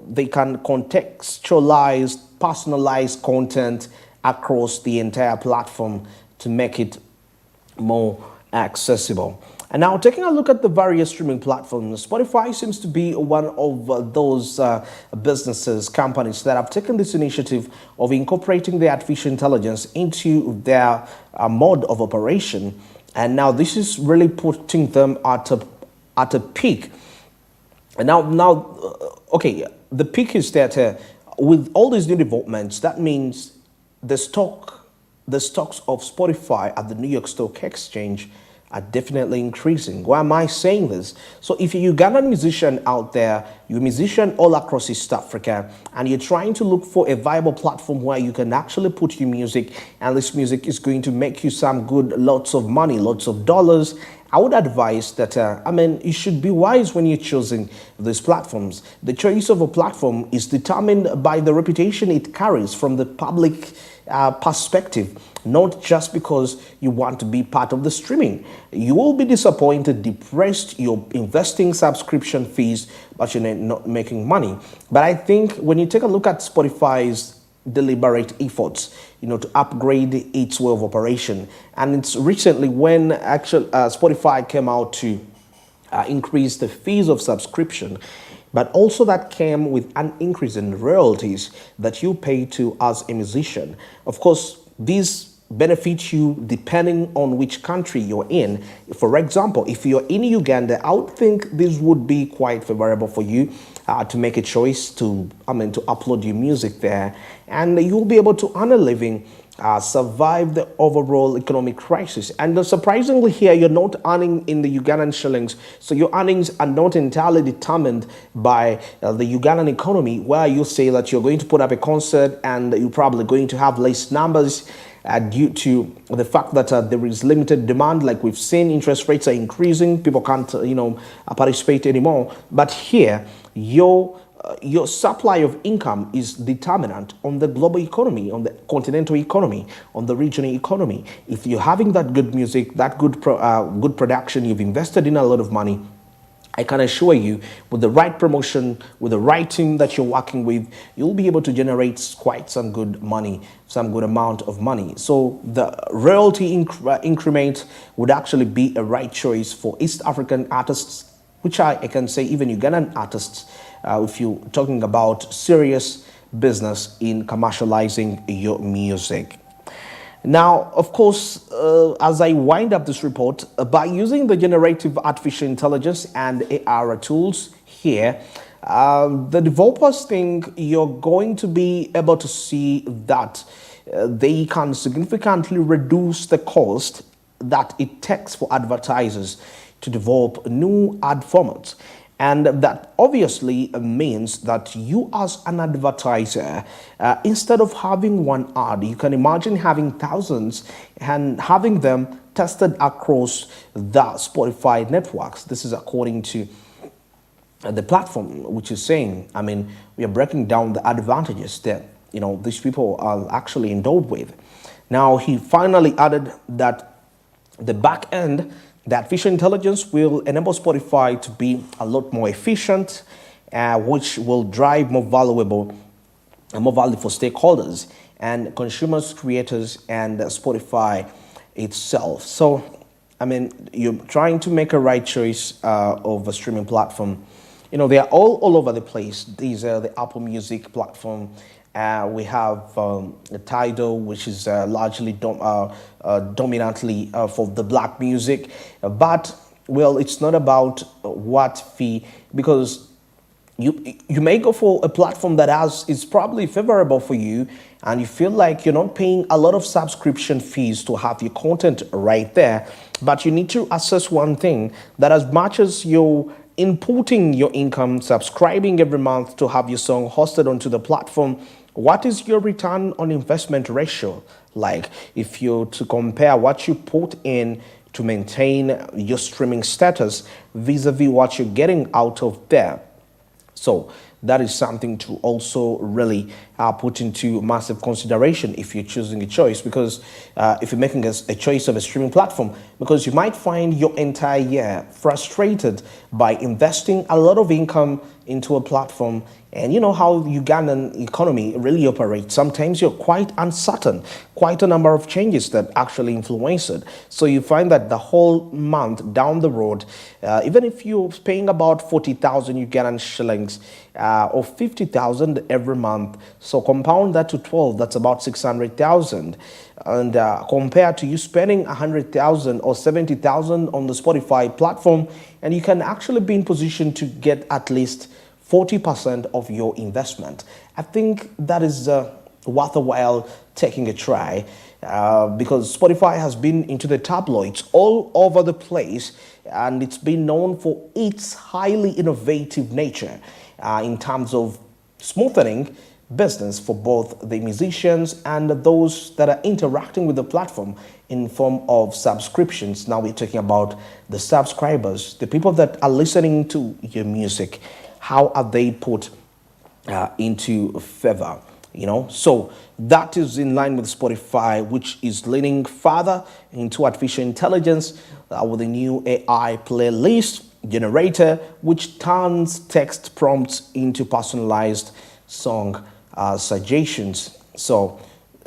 they can contextualize, personalize content across the entire platform to make it more accessible. And now, taking a look at the various streaming platforms, Spotify seems to be one of those businesses, companies that have taken this initiative of incorporating the artificial intelligence into their mode of operation. And now this is really putting them at a peak. And okay, the peak is that with all these new developments, that means the stocks of Spotify at the New York Stock Exchange are definitely increasing. Why am I saying this? So if you're a Ugandan musician out there, you're a musician all across East Africa, and you're trying to look for a viable platform where you can actually put your music, and this music is going to make you some good, lots of money, lots of dollars, I would advise that, you should be wise when you're choosing these platforms. The choice of a platform is determined by the reputation it carries from the public perspective, not just because you want to be part of the streaming. You will be disappointed, depressed, you're investing subscription fees, but you're not making money. But I think when you take a look at Spotify's deliberate efforts, to upgrade its way of operation, and it's recently when Spotify came out to increase the fees of subscription, but also that came with an increase in royalties that you pay to as a musician. Of course, these benefit you depending on which country you're in. For example, if you're in Uganda, I would think this would be quite favorable for you to make a choice to upload your music there, and you'll be able to earn a living, survive the overall economic crisis. And surprisingly here, you're not earning in the Ugandan shillings, so your earnings are not entirely determined by the Ugandan economy, where you say that you're going to put up a concert and you're probably going to have less numbers due to the fact that there is limited demand. Like we've seen, interest rates are increasing, people can't participate anymore. But here, your supply of income is determinant on the global economy, on the continental economy, on the regional economy. If you're having that good music, that good production, you've invested in a lot of money, I can assure you, with the right promotion, with the right team that you're working with, you'll be able to generate quite some good money, some good amount of money. So the royalty increment would actually be a right choice for East African artists, which I can say even Ugandan artists, if you're talking about serious business in commercializing your music. Now, of course, as I wind up this report, by using the generative artificial intelligence and AR tools here, the developers think you're going to be able to see that they can significantly reduce the cost that it takes for advertisers to develop new ad formats. And that obviously means that you as an advertiser, instead of having one ad, you can imagine having thousands and having them tested across the Spotify networks. This is according to the platform, which is saying, I mean, we are breaking down the advantages that, these people are actually endowed with. Now, he finally added that the back end, the artificial intelligence will enable Spotify to be a lot more efficient, which will drive more value for stakeholders and consumers, creators, and Spotify itself. So, I mean, you're trying to make a right choice of a streaming platform. They are all over the place. These are the Apple Music platform. We have the Tidal, which is largely dominantly for the black music. But, well, it's not about what fee, because you may go for a platform that is probably favorable for you, and you feel like you're not paying a lot of subscription fees to have your content right there. But you need to assess one thing, that as much as you're inputting your income, subscribing every month to have your song hosted onto the platform, what is your return on investment ratio like? If you're to compare what you put in to maintain your streaming status vis-a-vis what you're getting out of there. So that is something to also really put into massive consideration if you're choosing a choice, because if you're making a choice of a streaming platform, because you might find your entire year frustrated by investing a lot of income into a platform. And you know how Ugandan economy really operates. Sometimes you're quite uncertain, quite a number of changes that actually influence it. So you find that the whole month down the road, even if you're paying about 40,000 Ugandan shillings or 50,000 every month, so compound that to 12, that's about 600,000. And compared to you spending 100,000 or 70,000 on the Spotify platform, and you can actually be in position to get at least 40% of your investment. I think that is worth a while taking a try, because Spotify has been into the tabloids all over the place, and it's been known for its highly innovative nature in terms of smoothing business for both the musicians and those that are interacting with the platform in form of subscriptions. Now we're talking about the subscribers, the people that are listening to your music. How are they put into favor? So that is in line with Spotify, which is leaning further into artificial intelligence with a new AI playlist generator, which turns text prompts into personalized song suggestions. So,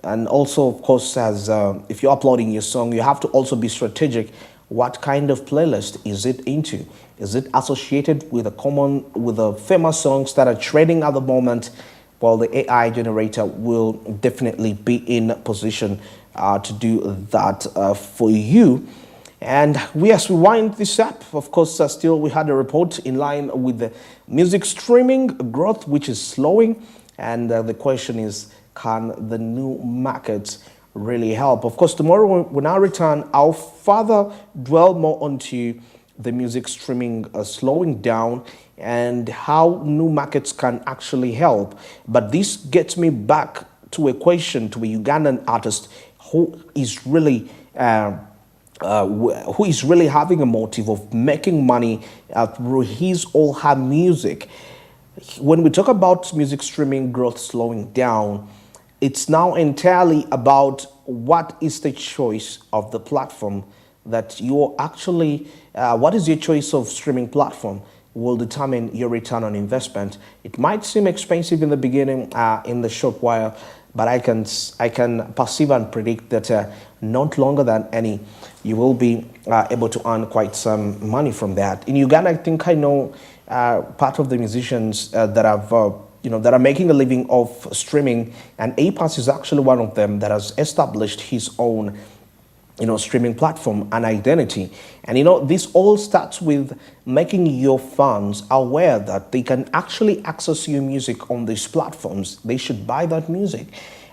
and also, of course, as if you're uploading your song, you have to also be strategic. What kind of playlist is it into? Is it associated with the famous songs that are trending at the moment? Well, the AI generator will definitely be in position to do that for you. And as we wind this up, of course, still we had a report in line with the music streaming growth, which is slowing. And the question is, can the new markets really help? Of course, tomorrow when I return, I'll further dwell more onto the music streaming slowing down and how new markets can actually help. But this gets me back to a question to a Ugandan artist who is really having a motive of making money through his or her music. When we talk about music streaming growth slowing down, it's now entirely about what is the choice of the platform that you're actually, what is your choice of streaming platform will determine your return on investment. It might seem expensive in the beginning, in the short while, but I can perceive and predict that not longer than any, you will be able to earn quite some money from that. In Uganda, I think I know part of the musicians that have that are making a living off streaming, and APAS is actually one of them that has established his own streaming platform and identity. And this all starts with making your fans aware that they can actually access your music on these platforms. They should buy that music.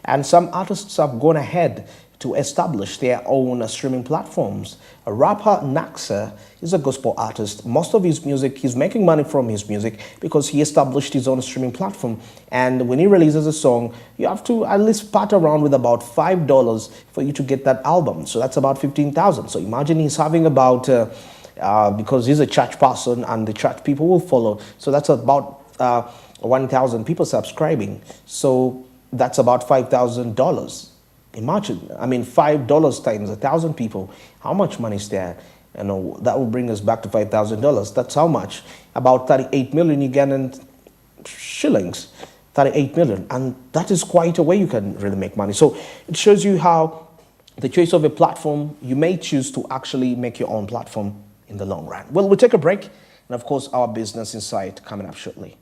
And some artists have gone ahead to establish their own streaming platforms. A rapper, Naxa, is a gospel artist. Most of his music, he's making money from his music because he established his own streaming platform. And when he releases a song, you have to at least part around with about $5 for you to get that album. So that's about 15,000. So imagine he's having about, because he's a church person and the church people will follow. So that's about 1,000 people subscribing. So that's about $5,000. Imagine, $5 times 1,000 people. How much money is there? That will bring us back to $5,000. That's how much? About 38 million Ugandan shillings. 38 million. And that is quite a way you can really make money. So it shows you how the choice of a platform, you may choose to actually make your own platform in the long run. Well, we'll take a break. And of course, our business insight coming up shortly.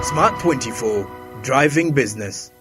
Smart 24, driving business.